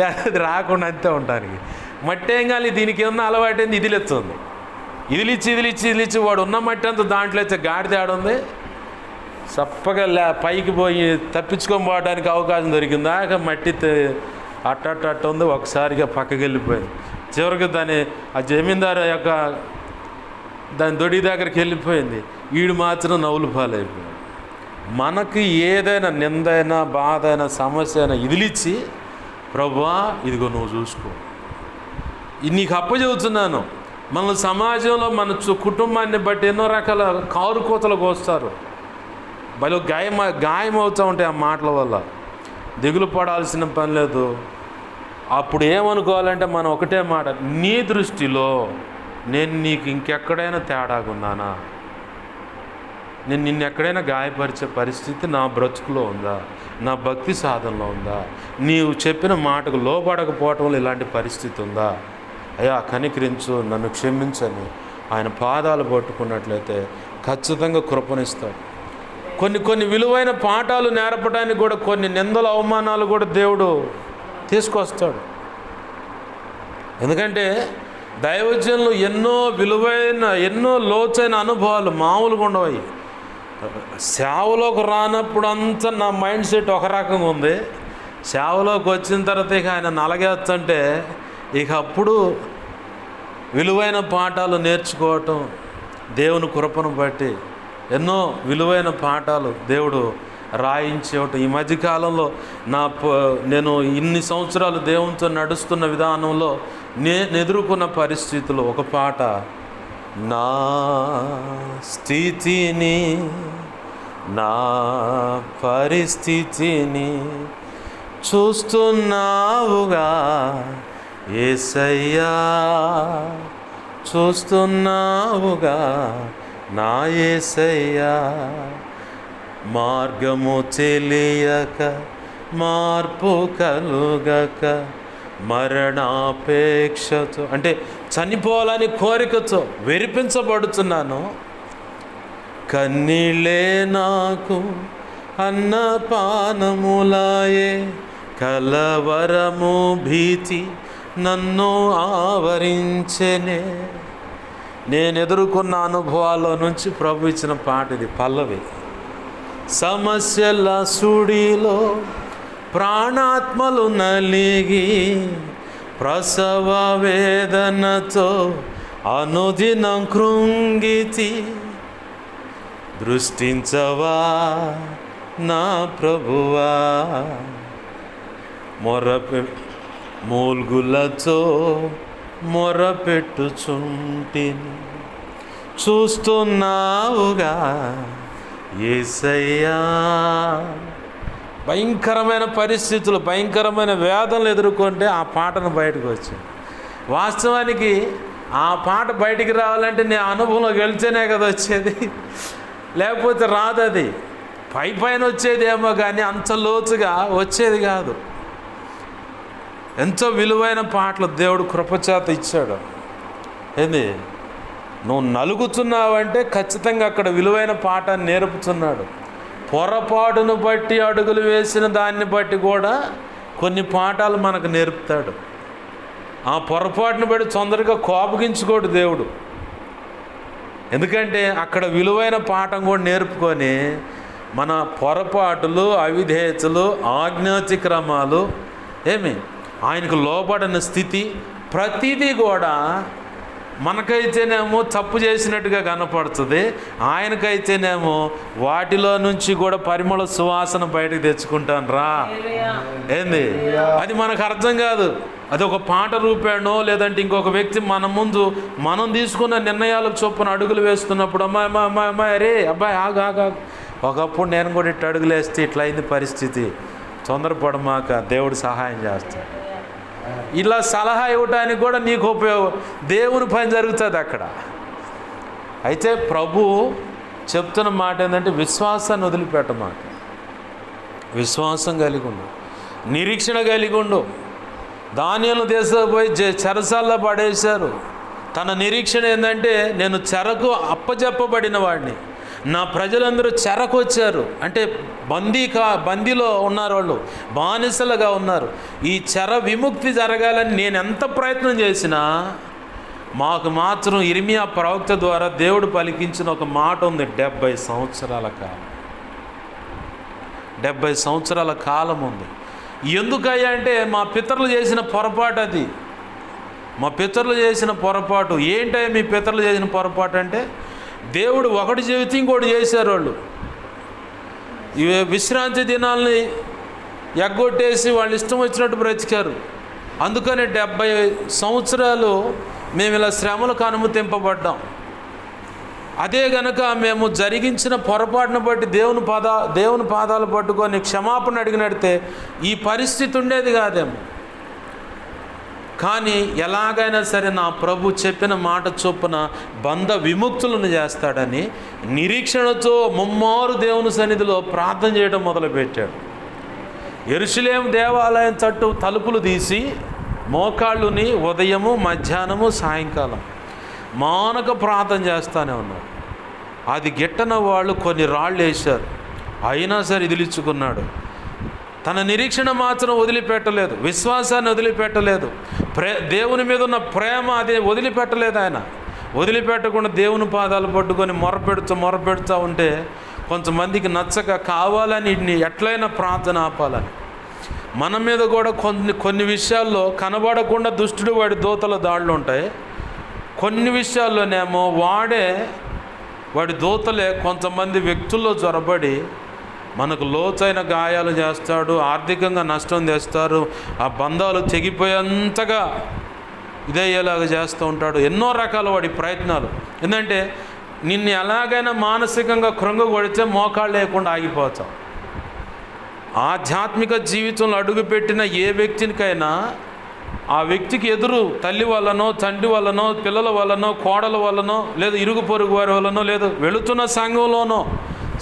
లేకపోతే రాకుండా అంతే ఉండడానికి. మట్టి ఏం కానీ దీనికి ఏమన్నా అలవాటైంది, ఇదిలిస్తుంది. ఇదిలిచ్చి వాడు ఉన్న మట్టి అంతా దాంట్లో అయితే గాడి తేడుంది. చప్పగా పైకి పోయి తప్పించుకొని పోవడానికి అవకాశం దొరికిందా, మట్టి అట్ట ఉంది, ఒకసారిగా పక్కకి వెళ్ళిపోయింది. చివరికి ఆ జమీందారు యొక్క దాని దొడి దగ్గరికి వెళ్ళిపోయింది. వీడు మాత్రం నవ్వులు పాలైపోయాడు. మనకి ఏదైనా నిందైనా బాధ అయినా సమస్య అయినా ఇదిలిచ్చి, ప్రభువా ఇదిగో నువ్వు చూసుకో, నీకు అప్పచెబుతున్నాను. మన సమాజంలో మన కుటుంబాన్ని బట్టి ఎన్నో రకాల కారు కోతలు కోస్తారు. భలే గాయం అవుతూ ఉంటాయి ఆ మాటల వల్ల. దిగులు పడాల్సిన పని లేదు. అప్పుడు ఏమనుకోవాలంటే మనం ఒకటే మాట, నీ దృష్టిలో నేను నీకు ఇంకెక్కడైనా తేడాగున్నానా, నేను నిన్ను ఎక్కడైనా గాయపరిచే పరిస్థితి నా బ్రతుకులో ఉందా, నా భక్తి సాధనలో ఉందా, నీవు చెప్పిన మాటకు లోబడకపోవటంలో ఇలాంటి పరిస్థితి ఉందా, అయ్యా కనికరించు, నన్ను క్షమించని ఆయన పాదాలు పట్టుకున్నట్లయితే ఖచ్చితంగా కృపణిస్తాడు. కొన్ని విలువైన పాఠాలు నేర్పడానికి కూడా కొన్ని నిందల అవమానాలు కూడా దేవుడు తీసుకొస్తాడు. ఎందుకంటే దైవజనులు ఎన్నో లోతైన అనుభవాలు మామూలుగా ఉండవు. సేవలోకి రానప్పుడు అంతా నా మైండ్ సెట్ ఒక రకంగా ఉంది. సేవలోకి వచ్చిన తర్వాత ఇక ఆయన నలగేస్తుంటే ఇక అప్పుడు విలువైన పాఠాలు నేర్చుకోవటం, దేవుని కృపను బట్టి ఎన్నో విలువైన పాఠాలు దేవుడు రాయించేవటం. ఈ మధ్యకాలంలో నేను ఇన్ని సంవత్సరాలు దేవునితో నడుస్తున్న విధానంలో నేను ఎదుర్కొన్న పరిస్థితులు ఒక పాట, నా స్థితిని నా పరిస్థితిని చూస్తున్నావుగా యేసయ్యా, చూస్తున్నావుగా నా యేసయ్యా, మార్గము తెలియక మార్పు కలుగక మరణాపేక్షతో, అంటే చనిపోవాలని కోరికతో వెరిపించబడుతున్నాను. కన్నీళ్ళే నాకు అన్నపానములాయే, కలవరము భీతి నన్ను ఆవరించెనే. నేను ఎదుర్కొన్న అనుభవాల్లో నుంచి ప్రభు ఇచ్చిన పాట ఇది, పల్లవి. సమస్యల సుడిలో ప్రాణాత్మలు నలిగి ప్రసవ వేదనతో అనుదినం కృంగితి, దృష్టించవా నా ప్రభువా, మూల్గులతో మొరపెట్టుచుంటిని, చూస్తున్నావుగా యేసయ్యా. భయంకరమైన పరిస్థితులు, భయంకరమైన వేదనలు ఎదుర్కొంటే ఆ పాటను బయటకు వచ్చింది. వాస్తవానికి ఆ పాట బయటికి రావాలంటే నేను అనుభవంలోకి వెళ్తేనే కదా వచ్చేది, లేకపోతే రాదు. అది పైన వచ్చేదేమో కానీ అంత లోతుగా వచ్చేది కాదు. ఎంతో విలువైన పాటలు దేవుడు కృపచేత ఇచ్చాడు. ఏంది, నువ్వు నలుగుతున్నావంటే ఖచ్చితంగా అక్కడ విలువైన పాఠాన్ని నేర్పుతున్నాడు. పొరపాటును బట్టి అడుగులు వేసిన దాన్ని బట్టి కూడా కొన్ని పాఠాలు మనకు నేర్పుతాడు. ఆ పొరపాటును బట్టి తొందరగా కోపగించుకోడు దేవుడు. ఎందుకంటే అక్కడ విలువైన పాఠం కూడా నేర్పుకొని మన పొరపాటులు, అవిధేయతలు, ఆజ్ఞాతిక్రమాలు, ఆయనకు లోబడిన స్థితి ప్రతిదీ కూడా మనకైతేనేమో తప్పు చేసినట్టుగా కనపడుతుంది, ఆయనకైతేనేమో వాటిలో నుంచి కూడా పరిమళ సువాసన బయటకు తెచ్చుకుంటాను రా. ఏంది అది మనకు అర్థం కాదు. అది ఒక పాట రూపేణో లేదంటే ఇంకొక వ్యక్తి మన ముందు మనం తీసుకున్న నిర్ణయాలకు చొప్పున అడుగులు వేస్తున్నప్పుడు అమ్మాయి అరే అబ్బాయి ఆగా, ఒకప్పుడు నేను కూడా ఇట్లా అడుగులు వేస్తే ఇట్లా అయింది పరిస్థితి, తొందరపడమాక, దేవుడు సహాయం చేస్తాడు. ఇలా సలహా ఇవ్వటానికి కూడా నీకు దేవుని పని జరుగుతుంది అక్కడ. అయితే ప్రభు చెప్తున్న మాట ఏంటంటే విశ్వాసాన్ని వదిలిపెట్టమాట, విశ్వాసం కలిగి ఉండు, నిరీక్షణ కలిగి ఉండు. దానియేలు తీసుకుపోయి చెరసాల్లో పడేశారు. తన నిరీక్షణ ఏంటంటే నేను చెరకు అప్పచెప్పబడిన వాడిని, నా ప్రజలందరూ చెరకు వచ్చారు అంటే బందీలో ఉన్నారు, వాళ్ళు బానిసలుగా ఉన్నారు. ఈ చెర విముక్తి జరగాలని నేను ఎంత ప్రయత్నం చేసినా మాకు మాత్రం ఇర్మియా ప్రవక్త ద్వారా దేవుడు పలికించిన ఒక మాట ఉంది, 70 సంవత్సరాల కాలం. 70 సంవత్సరాల కాలం ఉంది. ఎందుకయ్యా అంటే మా పితరులు చేసిన పొరపాటు అది, మా పితరులు చేసిన పొరపాటు. ఏంటయ్యా మీ పితరులు చేసిన పొరపాటు అంటే దేవుడు ఒకటి చెబితే ఇంకోటి చేశారు వాళ్ళు. ఇవే విశ్రాంతి దినాల్ని ఎగ్గొట్టేసి వాళ్ళు ఇష్టం వచ్చినట్టు బ్రతికారు. అందుకని 70 సంవత్సరాలు మేము ఇలా శ్రమలకు అనుమతింపబడ్డాం. అదే గనక మేము జరిగించిన పొరపాటును బట్టి దేవుని పాదాలు పట్టుకొని క్షమాపణ అడిగినడితే ఈ పరిస్థితి ఉండేది కాదేమో. కానీ ఎలాగైనా సరే నా ప్రభు చెప్పిన మాట చొప్పున బంధ విముక్తులను చేస్తాడని నిరీక్షణతో ముమ్మారు దేవుని సన్నిధిలో ప్రార్థన చేయడం మొదలుపెట్టాడు. యెరూషలేము దేవాలయం తలుపులు తీసి మోకాళ్ళుని ఉదయము మధ్యాహ్నము సాయంకాలం మానక ప్రార్థన చేస్తూనే ఉన్నారు. అది గిట్టన వాళ్ళు కొన్ని రాళ్ళు వేశారు, అయినా సరే ఇదిలించుకున్నాడు. తన నిరీక్షణ మాత్రం వదిలిపెట్టలేదు, విశ్వాసాన్ని వదిలిపెట్టలేదు, దేవుని మీద ఉన్న అదే వదిలిపెట్టలేదు. ఆయన వదిలిపెట్టకుండా దేవుని పాదాలు పట్టుకొని మొరపెడుతూ ఉంటే కొంతమందికి నచ్చక కావాలని ఎట్లయినా ప్రార్థన ఆపాలని. మన మీద కూడా కొన్ని విషయాల్లో కనబడకుండా దుష్టుడు వాడి దూతల దాడులు ఉంటాయి. కొన్ని విషయాల్లోనేమో వాడి దూతలే కొంతమంది వ్యక్తుల్లో చొరబడి మనకు లోతైన గాయాలు చేస్తాడు, ఆర్థికంగా నష్టం తెస్తారు, ఆ బంధాలు తెగిపోయేంతగా ఇదయ్యేలాగా చేస్తూ ఉంటాడు. ఎన్నో రకాల వాడి ప్రయత్నాలు. ఎందుకంటే నిన్ను ఎలాగైనా మానసికంగా కృంగగొడితే మోకాళ్ళు లేకుండా ఆగిపోతావు. ఆధ్యాత్మిక జీవితంలో అడుగుపెట్టిన ఏ వ్యక్తికైనా ఆ వ్యక్తికి ఎదురు తల్లి వల్లనో తండ్రి వల్లనో పిల్లల వల్లనో కోడల వల్లనో లేదు ఇరుగు పొరుగు వారి వల్లనో లేదు వెళుతున్న సంఘంలోనో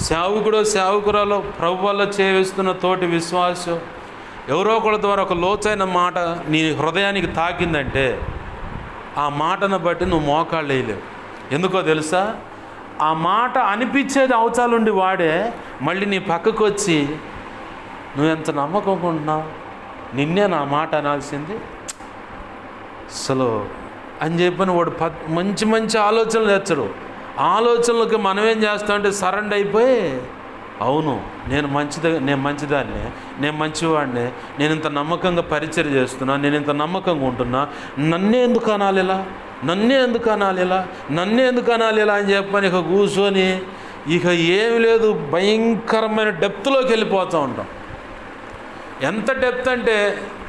సేవకురాలో ప్రభు వల్ల చేస్తున్న తోటి విశ్వాసం ఎవరో ఒకళ్ళ ద్వారా ఒక లోతైన మాట నీ హృదయానికి తాకిందంటే ఆ మాటను బట్టి నువ్వు మోకాళ్ళు వేయలేవు. ఎందుకో తెలుసా? ఆ మాట అనిపించేది అవతాలుండి వాడే మళ్ళీ నీ పక్కకు వచ్చి నువ్వు ఎంత నమ్మకంకుంటున్నావు, నిన్నే నా మాట అనాల్సింది అసలు అని చెప్పని వాడు మంచి మంచి ఆలోచనలు తెచ్చడు. ఆలోచనలకు మనం ఏం చేస్తామంటే సరెండర్ అయిపోయి అవును నేను మంచిదాన్ని, నేను మంచివాడిని, నేను ఇంత నమ్మకంగా పరిచయం చేస్తున్నా, నేను ఇంత నమ్మకంగా ఉంటున్నా, నన్నే ఎందుకు అనాలి ఇలా అని చెప్పని ఇక కూర్చొని ఇక ఏమి లేదు భయంకరమైన డెప్త్లోకి వెళ్ళిపోతూ ఉంటాం. ఎంత డెప్త్ అంటే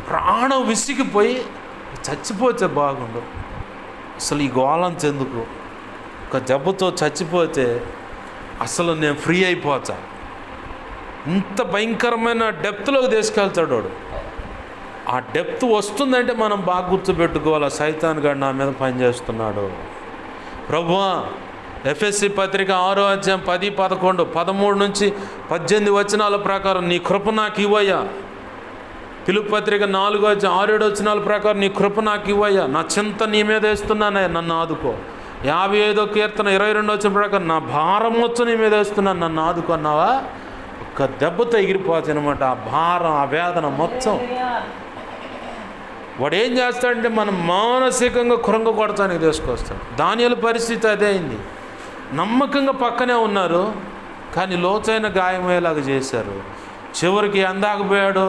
ప్రాణం విసిగిపోయి చచ్చిపోతే బాగుండు, అసలు ఈ గోళంత ఎందుకు, ఒక జబ్బుతో చచ్చిపోతే అసలు నేను ఫ్రీ అయిపోతా. ఇంత భయంకరమైన డెప్త్లోకి తీసుకెళ్తాడు వాడు. ఆ డెప్త్ వస్తుందంటే మనం బాగా గుర్తుపెట్టుకోవాలి, సైతాన్ గాడు నా మీద పనిచేస్తున్నాడు. ప్రభువా ఎఫ్ఎస్సి పత్రిక 6వ అధ్యాయం 10, 11, 13 నుంచి 18 వచనాల ప్రకారం నీ కృప నాకు ఇవ్వయ్యా. పిలుపు పత్రిక 4వ అధ్యాయం 6, 7 వచనాల ప్రకారం నీ కృప నాకు ఇవ్వయ్యా, నా చింత నీ మీద వేస్తున్నానే, నన్ను ఆదుకో. 55వ కీర్తన 22వ వచనం ప్రకారం నా భారం మొత్తం నీ మీద వేస్తున్నాను, నన్ను ఆదుకున్నావా. ఒక్క దెబ్బతో ఎగిరిపోతుంది అనమాట ఆ భారం, ఆ వేదన మొత్తం. వాడు ఏం చేస్తాడంటే మనం మానసికంగా కృంగ కొడతానికి తీసుకొస్తాడు. దానియేలు పరిస్థితి అదే అయింది. నమ్మకంగా పక్కనే ఉన్నారు కానీ లోతైన గాయమయ్యేలాగా చేశారు. చివరికి అందాకపోయాడు,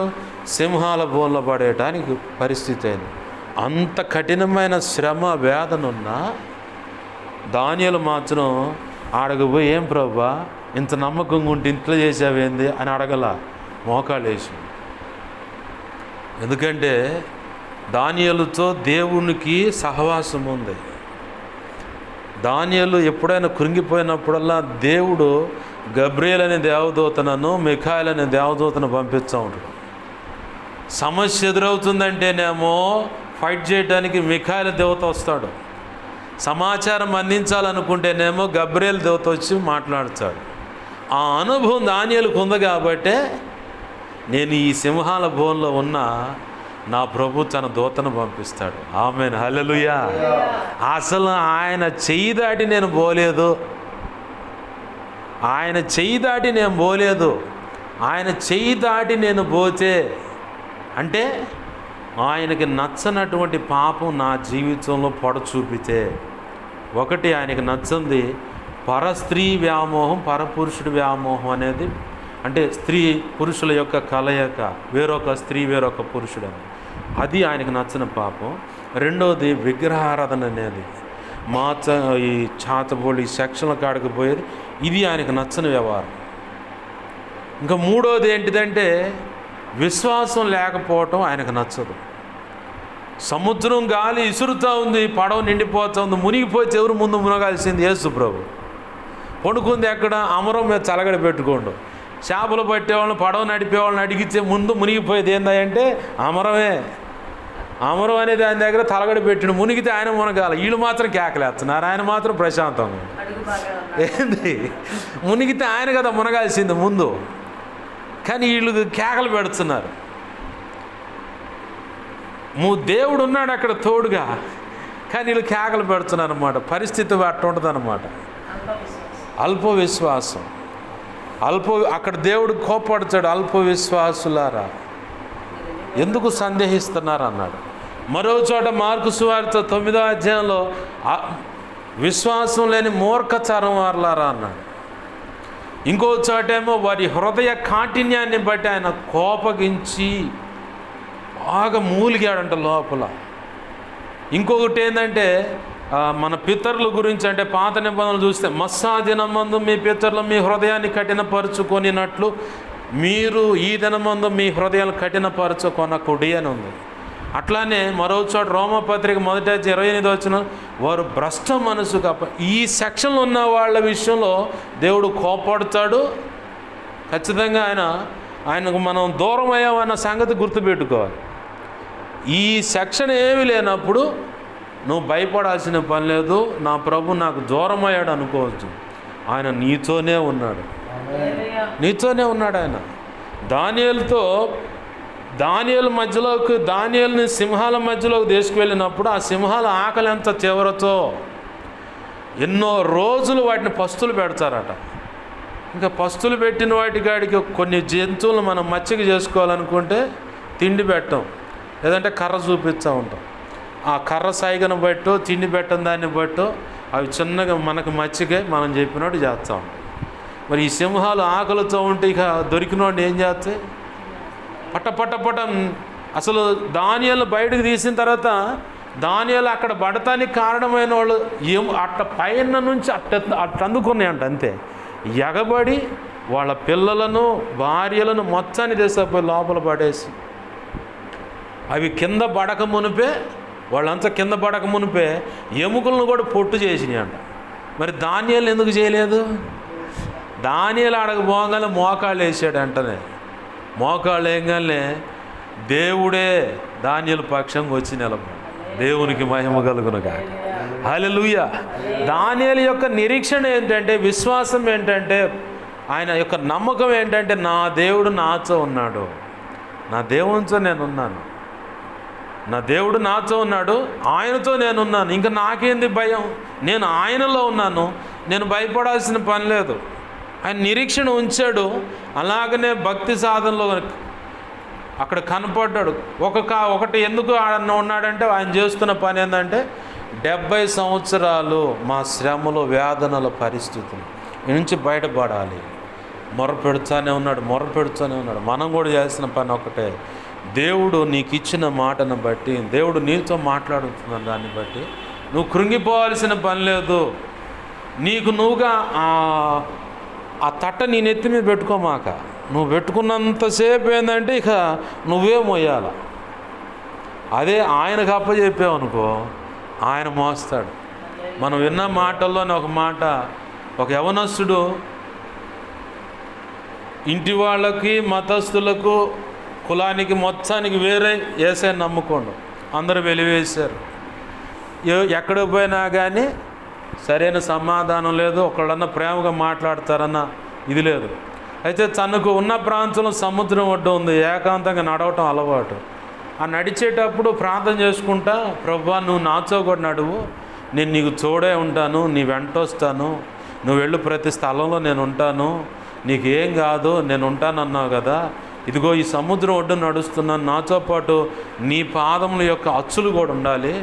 సింహాల బోన్లో పడేయటానికి పరిస్థితి అయింది. అంత కఠినమైన శ్రమ వేదన ఉన్నా దానియేలు మాత్రం ఆడకపోయి ఏం ప్రభువా ఇంత నమ్మకంగా ఉంటే ఇంట్లో చేసావేంది అని అడగల, మోకాళ్ళు వేసి. ఎందుకంటే దానియేలుతో దేవునికి సహవాసం ఉంది. దానియేలు ఎప్పుడైనా కృంగిపోయినప్పుడల్లా దేవుడు గబ్రియల్ అనే దేవదూతనను మిఖాయిల్ అనే దేవదూతను పంపిస్తూ ఉంటాడు. సమస్య ఎదురవుతుందంటేనేమో ఫైట్ చేయడానికి మిఖాయిల దేవత వస్తాడు. సమాచారం అందించాలనుకుంటేనేమో గబ్రియల్ దేవత వచ్చి మాట్లాడతాడు. ఆ అనుభవం దానియేలుకు ఉంది కాబట్టే నేను ఈ సింహాల భవనంలో ఉన్న నా ప్రభు తన దూతను పంపిస్తాడు. ఆమేన్, హల్లెలూయా. అసలు ఆయన చెయ్యి దాటి నేను పోలేదు, ఆయన చెయ్యి దాటి నేను పోలేదు. ఆయన చెయ్యి దాటి నేను పోతే అంటే ఆయనకి నచ్చనటువంటి పాపం నా జీవితంలో పొడ చూపితే, ఒకటి ఆయనకి నచ్చింది పరస్త్రీ వ్యామోహం, పరపురుషుడి వ్యామోహం అనేది, అంటే స్త్రీ పురుషుల యొక్క కలయిక, వేరొక స్త్రీ వేరొక పురుషుడు అని, అది ఆయనకు నచ్చిన పాపం. రెండవది విగ్రహారాధన అనేది, ఈ చాతబోళ్ళు ఈ సెక్షన్ల కాడికి పోయేది, ఇది ఆయనకు నచ్చని వ్యవహారం. ఇంకా మూడవది ఏంటిదంటే విశ్వాసం లేకపోవటం ఆయనకు నచ్చదు. సముద్రం గాలి ఇసురుతూ ఉంది, పడవ నిండిపోతుంది, మునిగిపోతే ఎవరు ముందు మునగాల్సింది? యేసు ప్రభు. పండుకుంది ఎక్కడ? అమరం మీద చలగడ పెట్టుకోండు. చేపలు పట్టేవాళ్ళని, పడవ నడిపేవాళ్ళని అడిగితే ముందు మునిగిపోయేది ఏందంటే అమరమే. అమరం అనేది ఆయన దగ్గర తలగడ పెట్టిన, మునిగితే ఆయన మునగాల, వీళ్ళు మాత్రం కేకలేస్తున్నారు, ఆయన మాత్రం ప్రశాంతంగా. ఏంది? మునిగితే ఆయన కదా మునగాల్సింది ముందు, కానీ వీళ్ళు కేకలు పెడుతున్నారు. దేవుడు ఉన్నాడు అక్కడ తోడుగా, కానీ వీళ్ళు కేకలు పెడుతున్నారు అన్నమాట. పరిస్థితి అట్ట ఉంటుంది అన్నమాట. అల్ప విశ్వాసం, అక్కడ దేవుడు కోపడతాడు. అల్ప విశ్వాసులారా ఎందుకు సందేహిస్తున్నారు అన్నాడు. మరో చోట మార్కు సువార్త 9వ అధ్యాయంలో విశ్వాసం లేని మూర్ఖతరం వారులారా అన్నాడు. ఇంకో చోటేమో వారి హృదయ కాఠిన్యాన్ని బట్టి ఆయన కోపగించి బాగా మూలిగాడంట లోపల. ఇంకొకటి ఏంటంటే మన పితరుల గురించి, అంటే పాత నిబంధనలు చూస్తే మస్సా దినమందు మీ పితరులు మీ హృదయాన్ని కఠినపరుచుకొనినట్లు మీరు ఈ దినమందు మీ హృదయాలు కఠినపరచుకొనకుడి అని ఉంది. అట్లానే మరో చోట రోమపత్రిక 1:28 వారు భ్రష్ట మనసు ఈ సెక్షన్లో ఉన్న వాళ్ళ విషయంలో దేవుడు కోపడతాడు. ఖచ్చితంగా ఆయనకు మనం దూరం అయ్యామన్న సంగతి గుర్తుపెట్టుకోవాలి. ఈ సెక్షన్ ఏమీ లేనప్పుడు నువ్వు భయపడాల్సిన పని లేదు. నా ప్రభు నాకు దూరం అయ్యాడు అనుకోవచ్చు. ఆయన నీతోనే ఉన్నాడు, నీతోనే ఉన్నాడు. ఆయన దానియేలుని సింహాల మధ్యలోకి తీసుకువెళ్ళినప్పుడు ఆ సింహాల ఆకలి ఎంత తీవ్రతో ఎన్నో రోజులు వాటిని పస్తులు పెడతారట. ఇంకా పస్తులు పెట్టిన వాటికాడికి కొన్ని జంతువులు మనం మచ్చిక చేసుకోవాలనుకుంటే తిండి పెట్టం, లేదంటే కర్ర చూపిస్తూ ఉంటాం. ఆ కర్ర సాయిగను బట్టో తిండి పెట్టని దాన్ని బట్టో అవి చిన్నగా మనకు మచ్చికే మనం చెప్పినట్టు చేస్తాం. మరి ఈ సింహాలు ఆకలితో ఉంటే ఇక దొరికినోడిని ఏం చేస్తాయి? పట్ట అసలు దానియేలు బయటకు తీసిన తర్వాత దానియేలు అక్కడ పడటానికి కారణమైన వాళ్ళు అట్ట పైన నుంచి అట్ట అందుకున్నాయంట. అంతే ఎగబడి వాళ్ళ పిల్లలను భార్యలను మొత్తాన్ని తీసుకుపోయి లోపల పడేసి అవి కింద పడక మునిపే, వాళ్ళంతా కింద పడక మునిపే ఎముకలను కూడా పొట్టు చేసినాయి అంట. మరి దానియేలు ఎందుకు చేయలేదు? దానియేలు అడగబోగానే మోకాళ్ళు వేసాడు. అంటనే మోకాళ్ళు వేయగానే దేవుడే దానియేలు పక్షంగా వచ్చి నిలబడి, దేవునికి మహిమ కలుగునుగాక. హల్లెలూయా. దానియేలు యొక్క నిరీక్షణ ఏంటంటే, విశ్వాసం ఏంటంటే, ఆయన యొక్క నమ్మకం ఏంటంటే, నా దేవుడు నాతో ఉన్నాడు, నా దేవునితో నేనున్నాను, నా దేవుడు నాతో ఉన్నాడు, ఆయనతో నేనున్నాను, ఇంకా నాకేంది భయం, నేను ఆయనలో ఉన్నాను, నేను భయపడాల్సిన పని లేదు. ఆయన నిరీక్షణ ఉంచాడు. అలాగనే భక్తి సాధనలో అక్కడ కనపడ్డాడు. ఒకటి ఎందుకు ఆయన ఉన్నాడంటే, ఆయన చేస్తున్న పని ఏంటంటే 70 సంవత్సరాలు మా శ్రమలు వేదనల పరిస్థితులు నుంచి బయటపడాలి. మొరపెడుతూనే ఉన్నాడు. మనం కూడా చేసిన పని ఒకటే, దేవుడు నీకు ఇచ్చిన మాటను బట్టి, దేవుడు నీతో మాట్లాడుతున్న దాన్ని బట్టి నువ్వు కృంగిపోవాల్సిన పని లేదు. నువ్వుగా ఆ తట్ట నీ నెత్తి మీద పెట్టుకోమాక. నువ్వు పెట్టుకున్నంతసేపు ఏంటంటే ఇక నువ్వే మోయాల. అదే ఆయనకు అప్పచెప్పావు అనుకో, ఆయన మోస్తాడు. మనం విన్న మాటల్లోనే ఒక మాట, ఒక యవనస్తుడు ఇంటి వాళ్ళకి మతస్థులకు కులానికి మొత్తానికి వేరే యేసయ్యను నమ్ముకోండు. అందరూ వెలివేశారు. ఎక్కడికి పోయినా కానీ సరైన సమాధానం లేదు, ఒకళ్ళన్నా ప్రేమగా మాట్లాడతారన్న ఇది లేదు. అయితే తనకు ఉన్న ప్రాంతంలో సముద్రం ఒడ్డు ఉంది, ఏకాంతంగా నడవటం అలవాటు. ఆ నడిచేటప్పుడు ప్రార్థన చేసుకుంటా, ప్రభువా నువ్వు నాతో కూడా నడువు, నేను నీకు తోడే ఉంటాను, నీ వెంట వస్తాను, నువ్వు వెళ్ళు ప్రతి స్థలంలో నేను ఉంటాను, నీకేం కాదు నేను ఉంటానన్నావు కదా, ఇదిగో ఈ సముద్రం ఒడ్డు నడుస్తున్నాను, నాతో పాటు నీ పాదముల యొక్క అచ్చులు కూడా ఉండాలి,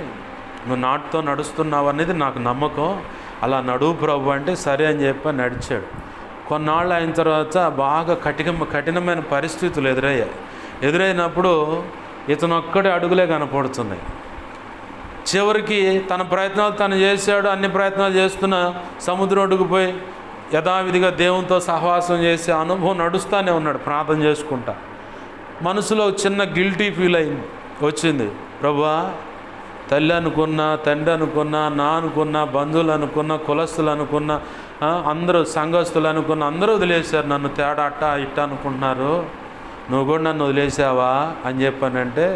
నువ్వు నాటితో నడుస్తున్నావు అనేది నాకు నమ్మకం, అలా నడువు ప్రభు అంటే సరే అని చెప్పి నడిచాడు. కొన్నాళ్ళు అయిన తర్వాత బాగా కఠినమైన పరిస్థితులు ఎదురైనప్పుడు ఇతను ఒక్కడే అడుగులే కనపడుతున్నాయి. చివరికి తన ప్రయత్నాలు తను చేశాడు, అన్ని ప్రయత్నాలు చేస్తున్న సముద్రం ఒడ్డుకుపోయి యథావిధిగా దేవునితో సహవాసం చేసే అనుభవం నడుస్తూనే ఉన్నాడు ప్రార్థన చేసుకుంటా. మనసులో చిన్న గిల్టీ ఫీల్ వచ్చింది. ప్రభువా, తల్లి అనుకున్నా, తండ్రి అనుకున్నా, నా అనుకున్నా, బంధువులు అనుకున్నా, కులస్తులు అనుకున్నా, అందరూ సంఘస్థులు అనుకున్నా, అందరూ వదిలేశారు నన్ను, తేడా అట్ట ఇట్ట అనుకుంటున్నారు, నువ్వు కూడా నన్ను వదిలేసావా అని చెప్పానంటే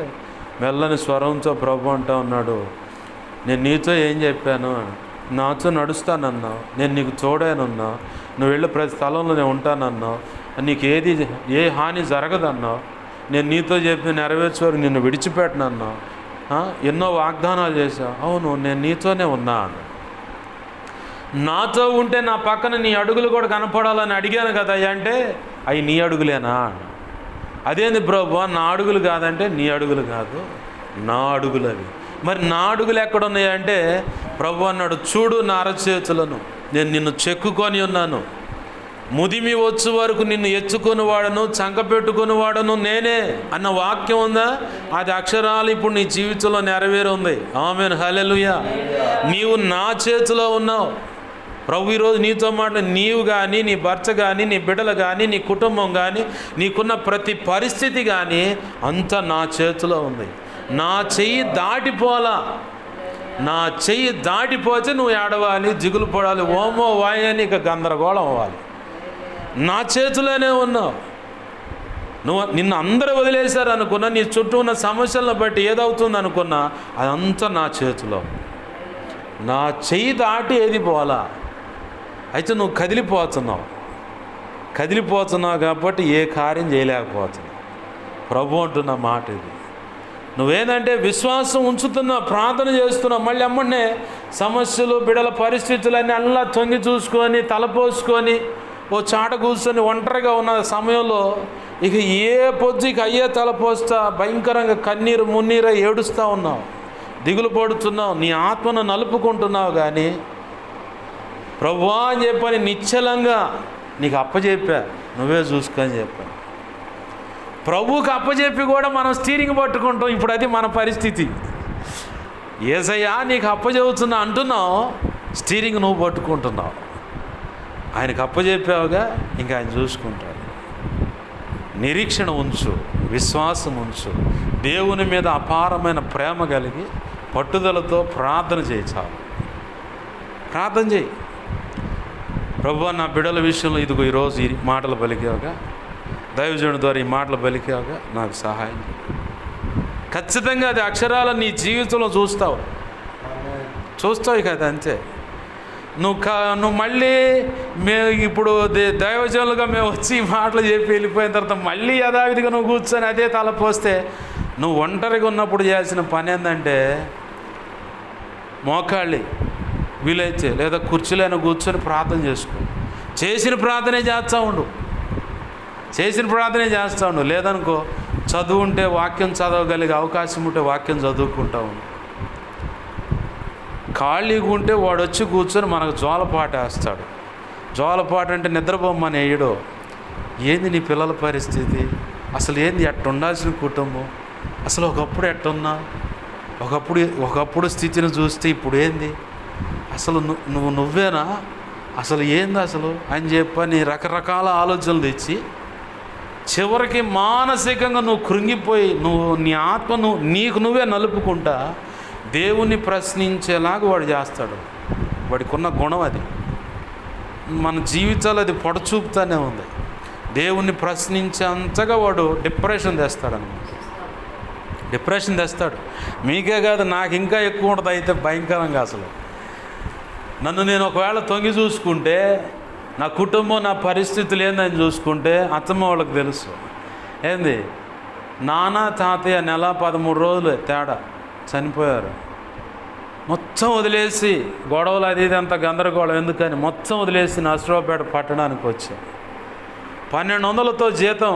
మెల్లని స్వరంతో ప్రభు అంటూ ఉన్నాడు, నేను నీతో ఏం చెప్పాను, నాతో నడుస్తానన్నావు, నేను నీకు తోడానన్నావు, నువ్వు వెళ్ళి ప్రతి స్థలంలో నేను ఉంటానన్నావు, నీకు ఏ హాని జరగదన్నావు, నేను నీతో చెప్పి నెరవేర్చే వరకు నిన్ను విడిచిపెట్టనన్నావు, ఎన్నో వాగ్దానాలు చేశావు, అవును నేను నీతోనే ఉన్నా. నాతో ఉంటే నా పక్కన నీ అడుగులు కూడా కనపడాలని అడిగాను కదా అంటే అవి నీ అడుగులేనా? అదేంది ప్రభు, నా అడుగులు కాదంటే నీ అడుగులు కాదు, నా అడుగులు అవి. మరి నా అడుగులు ఎక్కడున్నాయంటే ప్రభు అన్నాడు, చూడు నా అరచేతులను, నేను నిన్ను చెక్కుకొని ఉన్నాను, ముదిమి వచ్చు వరకు నిన్ను ఎత్తుకొని వాడను, చంక పెట్టుకొని వాడను నేనే అన్న వాక్యం ఉందా? అది అక్షరాలు ఇప్పుడు నీ జీవితంలో నెరవేరు ఉంది. ఆమేన్, హల్లెలూయా. నీవు నా చేతిలో ఉన్నావు. ప్రభు ఈరోజు నీతో నీవు కానీ, నీ భర్త కానీ, నీ బిడ్డలు కానీ, నీ కుటుంబం కానీ, నీకున్న ప్రతి పరిస్థితి కానీ అంతా నా చేతిలో ఉంది. నా చెయ్యి దాటిపోలా, నా చెయ్యి దాటిపోతే నువ్వు ఏడవాలి, దిగులు పడాలి, ఓమో వాయని ఇక గందరగోళం అవ్వాలి. నా చేతిలోనే ఉన్నావు. నిన్ను అందరూ వదిలేశారు అనుకున్నా, నీ చుట్టూ ఉన్న సమస్యలను బట్టి ఏదవుతుంది అనుకున్నా, అదంతా నా చేతిలో. నా చెయ్యి దాటి ఏది పోలా. అయితే నువ్వు కదిలిపోతున్నావు కాబట్టి ఏ కార్యం చేయలేకపోతున్నావు. ప్రభు అంటున్న మాట ఇది. నువ్వేందంటే విశ్వాసం ఉంచుతున్నావు, ప్రార్థన చేస్తున్నావు, మళ్ళీ అమ్మనే సమస్యలు, బిడల పరిస్థితులన్నీ అలా తొంగి చూసుకొని తలపోసుకొని ఓ చాట కూర్చొని ఒంటరిగా ఉన్న సమయంలో ఇక ఏ పొద్దుకి అయ్యే తలపోస్తా భయంకరంగా కన్నీరు మున్నీర ఏడుస్తూ ఉన్నావు, దిగులు పడుతున్నావు, నీ ఆత్మను నలుపుకుంటున్నావు. కానీ ప్రభువా అని చెప్పని నిశ్చలంగా నీకు అప్పచెప్పా, నువ్వే చూసుకొని చెప్పా. ప్రభువుకి అప్పచెప్పి కూడా మనం స్టీరింగ్ పట్టుకుంటాం. ఇప్పుడు అది మన పరిస్థితి. యేసయ్యా నీకు అప్పచెబుతున్నా అంటున్నావు, స్టీరింగ్ నువ్వు పట్టుకుంటున్నావు. ఆయనకు అప్పచెప్పావుగా, ఇంకా ఆయన చూసుకుంటాడు. నిరీక్షణ ఉంచు, విశ్వాసం ఉంచు, దేవుని మీద అపారమైన ప్రేమ కలిగి పట్టుదలతో ప్రార్థన చేయి. చాలు, ప్రార్థన చేయి. ప్రభువా నా బిడ్డల విషయంలో ఇదిగో ఈరోజు ఈ మాటలు పలికావుగా, దైవజనుడి ద్వారా ఈ మాటలు పలికావుగా, నాకు సహాయం చేయి. ఖచ్చితంగా అది అక్షరాలు నీ జీవితంలో చూస్తావు కదా, అంతే. నువ్వు మళ్ళీ ఇప్పుడు దైవజనులుగా మేము వచ్చి ఈ మాటలు చెప్పి వెళ్ళిపోయిన తర్వాత మళ్ళీ యథావిధిగా నువ్వు కూర్చొని అదే తలపోస్తే నువ్వు ఒంటరిగా ఉన్నప్పుడు చేయాల్సిన పని ఏంటంటే మోకాళ్ళి వీలైతే లేదా కుర్చీలైనా కూర్చొని ప్రార్థన చేసుకో. చేసిన ప్రార్థనే చేస్తూ ఉండు. లేదనుకో చదువుంటే వాక్యం చదవగలిగే అవకాశం ఉంటే వాక్యం చదువుకుంటా ఉండు. ఖాళీగా ఉంటే వాడు వచ్చి కూర్చొని మనకు జోలపాట వేస్తాడు. జోలపాట అంటే నిద్రపోమ్మని వేయడు. ఏంది నీ పిల్లల పరిస్థితి, అసలు ఏంది ఎట్ట ఉండాల్సిన కుటుంబం, అసలు ఒకప్పుడు ఎట్టున్నా, ఒకప్పుడు స్థితిని చూస్తే ఇప్పుడు ఏంది, అసలు నువ్వేనా, అసలు ఏంది అసలు అని చెప్పని రకరకాల ఆలోచనలు తెచ్చి చివరికి మానసికంగా నువ్వు కృంగిపోయి నీ ఆత్మను నీకు నువ్వే నలుపుకుంటా దేవుణ్ణి ప్రశ్నించేలాగా వాడు చేస్తాడు. వాడికి ఉన్న గుణం అది. మన జీవితాలు అది పొడచూపుతానే ఉంది. దేవుణ్ణి ప్రశ్నించేంతగా వాడు డిప్రెషన్ తెస్తాడనమాట. డిప్రెషన్ తెస్తాడు. మీకే కాదు, నాకు ఇంకా ఎక్కువ ఉంటుంది. అయితే భయంకరంగా అసలు నన్ను నేను ఒకవేళ తొంగి చూసుకుంటే, నా కుటుంబం నా పరిస్థితులు ఏందని చూసుకుంటే అత్తమ్మ వాళ్ళకి తెలుసు. ఏంది, నాన్న తాతయ్య నెల 13 రోజులు తేడా చనిపోయారు. మొత్తం వదిలేసి గొడవలు అది ఇది అంత గందరగోళం ఎందుకని మొత్తం వదిలేసి నర్సరావుపేట పట్టడానికి వచ్చా. 1200లతో జీతం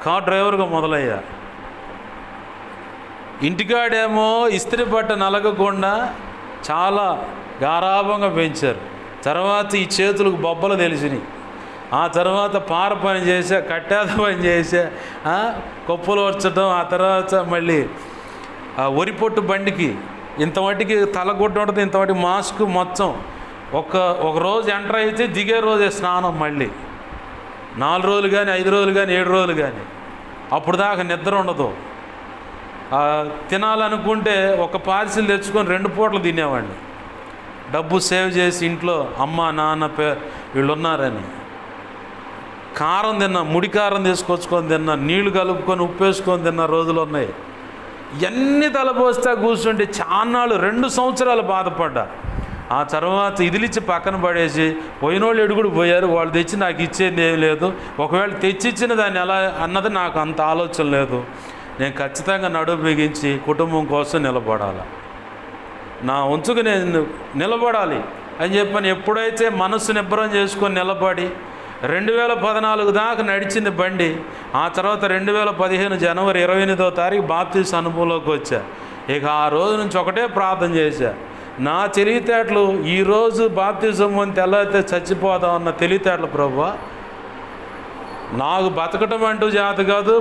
కార్ డ్రైవర్గా మొదలయ్యా. ఇంటికాడేమో ఇస్త్రీ బట్ట నలగకుండా చాలా గారాభంగా పెంచారు. తర్వాత ఈ చేతులకు బొబ్బలు తెలిసినాయి. ఆ తర్వాత పార పని చేసా, కట్టేద పని చేసా, కొప్పులు వచ్చటం. ఆ తర్వాత మళ్ళీ వరిపొట్టు బండికి ఇంతమటికి తలగుడ్డ ఉంటుంది, ఇంతమటికి మాస్క్. మొత్తం ఒక రోజు ఎంటర్ అయితే దిగే రోజే స్నానం. మళ్ళీ 4 రోజులు కానీ 5 రోజులు కానీ 7 రోజులు కానీ అప్పుడు దాకా నిద్ర ఉండదు. తినాలనుకుంటే ఒక పార్సిల్ తెచ్చుకొని 2 పూటలు తినేవాడిని. డబ్బు సేవ్ చేసి ఇంట్లో అమ్మ నాన్న వీళ్ళు ఉన్నారని. కారం తిన్నా, ముడి కారం తీసుకొచ్చుకొని తిన్నా, నీళ్లు కలుపుకొని ఉప్పు వేసుకొని తిన్న రోజులు ఉన్నాయి. ఇవన్నీ తలపోస్తా కూర్చుంటే చాన్నాళ్ళు 2 సంవత్సరాలు బాధపడ్డా. ఆ తర్వాత ఇదిలిచ్చి పక్కన పడేసి పోయినోళ్ళు ఎడుగుడు పోయారు, వాళ్ళు తెచ్చి నాకు ఇచ్చేది ఏం లేదు. ఒకవేళ తెచ్చిచ్చిన దాన్ని ఎలా అన్నది నాకు అంత ఆలోచన లేదు. నేను ఖచ్చితంగా నడుము బిగించి కుటుంబం కోసం నిలబడాలి, నా వంతుకు నేను నిలబడాలి అని చెప్పని ఎప్పుడైతే మనస్సు నిబ్బరం చేసుకొని నిలబడి 2014 దాకా నడిచింది బండి. ఆ తర్వాత 2015 జనవరి 28వ తారీఖు బాప్తీసు అనుభవంలోకి వచ్చా. ఇక ఆ రోజు నుంచి ఒకటే ప్రార్థన చేశా, నా తెలివితేటలు ఈరోజు బాప్తీసం అని తెల్లైతే చచ్చిపోదామన్న తెలివితేటలు ప్రభువా, నాకు బతకటం అంటూ చేత కాదు,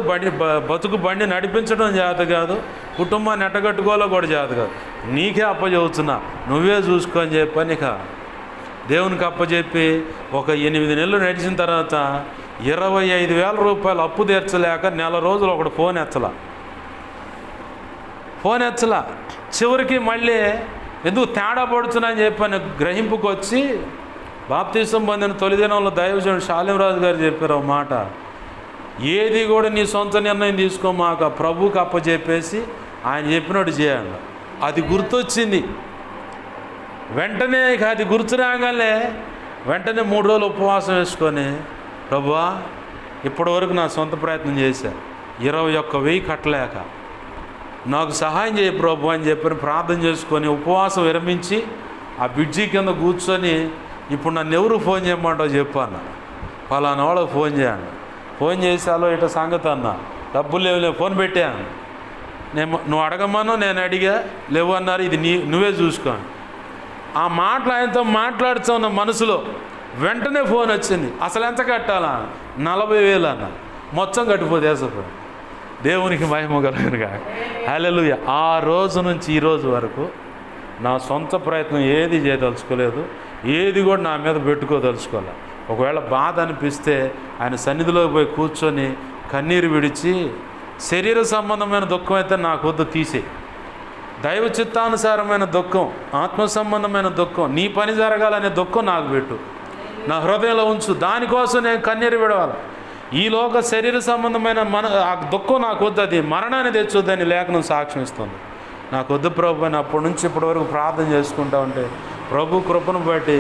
బతుకు బండి నడిపించడం చేత కాదు, కుటుంబాన్ని ఎట్టగట్టుకోలో కూడా చేత కాదు, నీకే అప్పచెబుతున్నా, నువ్వే చూసుకో అని చెప్పని ఇక దేవునికి అప్పచెప్పి ఒక 8 నెలలు నడిచిన తర్వాత 25,000 రూపాయలు అప్పు తీర్చలేక నెల రోజులు ఒకడు ఫోన్ ఎచ్చలా. చివరికి మళ్ళీ ఎందుకు తేడా పడుతున్నా అని చెప్పని గ్రహింపుకి వచ్చి బాప్తీసం పొందిన తొలి దినంలో దైవజనుడు శాలింరాజు గారు చెప్పారు ఒక మాట, ఏది కూడా నీ సొంత నిర్ణయం తీసుకోమాక, ప్రభువుకి అప్పచెప్పేసి ఆయన చెప్పినట్టు చేయండి. అది గుర్తొచ్చింది వెంటనే. ఇక అది గుర్తు రాగానే వెంటనే 3 రోజులు ఉపవాసం వేసుకొని, ప్రభువా ఇప్పటివరకు నా సొంత ప్రయత్నం చేశా, 21,000 కట్టలేక నాకు సహాయం చేయ ప్రభు అని చెప్పి ప్రార్థన చేసుకొని ఉపవాసం విరమించి ఆ బ్రిడ్జి కింద కూర్చొని, ఇప్పుడు నన్ను ఎవరు ఫోన్ చేయమంటావు చెప్పాను, ఫలానా వాళ్ళకి ఫోన్ చేయండి. ఫోన్ చేసాలో ఇట సంగతి అన్న, డబ్బులు లేవు, ఫోన్ పెట్టాను. నువ్వు అడగమను, నేను అడిగా, లేవు అన్నారు, ఇది నువ్వే చూసుకో. ఆ మాటలు ఆయనతో మాట్లాడుతున్న మనసులో వెంటనే ఫోన్ వచ్చింది. అసలు ఎంత కట్టాలా? 40,000 అన్న. మొత్తం కట్టిపోతే వేసపోయి దేవునికి మహిమ కలుగునుగా. హల్లెలూయా. ఆ రోజు నుంచి ఈ రోజు వరకు నా సొంత ప్రయత్నం ఏది చేయదలుచుకోలేదు, ఏది కూడా నా మీద పెట్టుకోదలుచుకోలే. ఒకవేళ బాధ అనిపిస్తే ఆయన సన్నిధిలోకి పోయి కూర్చొని కన్నీరు విడిచి, శరీర సంబంధమైన దుఃఖం అయితే నాకు వద్దు, తీసే. దైవ చిత్తానుసారమైన దుఃఖం, ఆత్మ సంబంధమైన దుఃఖం, నీ పని జరగాలనే దుఃఖం నాకు పెట్టు, నా హృదయంలో ఉంచు. దానికోసం నేను కన్నీరు విడవాలి. ఈ లోక శరీర సంబంధమైన ఆ దుఃఖం నాకు వద్దు, అది మరణాన్ని తెచ్చొద్దని లేఖనం సాక్ష్యం ఇస్తుంది. నాకు వద్దు ప్రభు అని అప్పటి నుంచి ఇప్పటి వరకు ప్రార్థన చేసుకుంటా ఉంటే ప్రభు కృపను బట్టి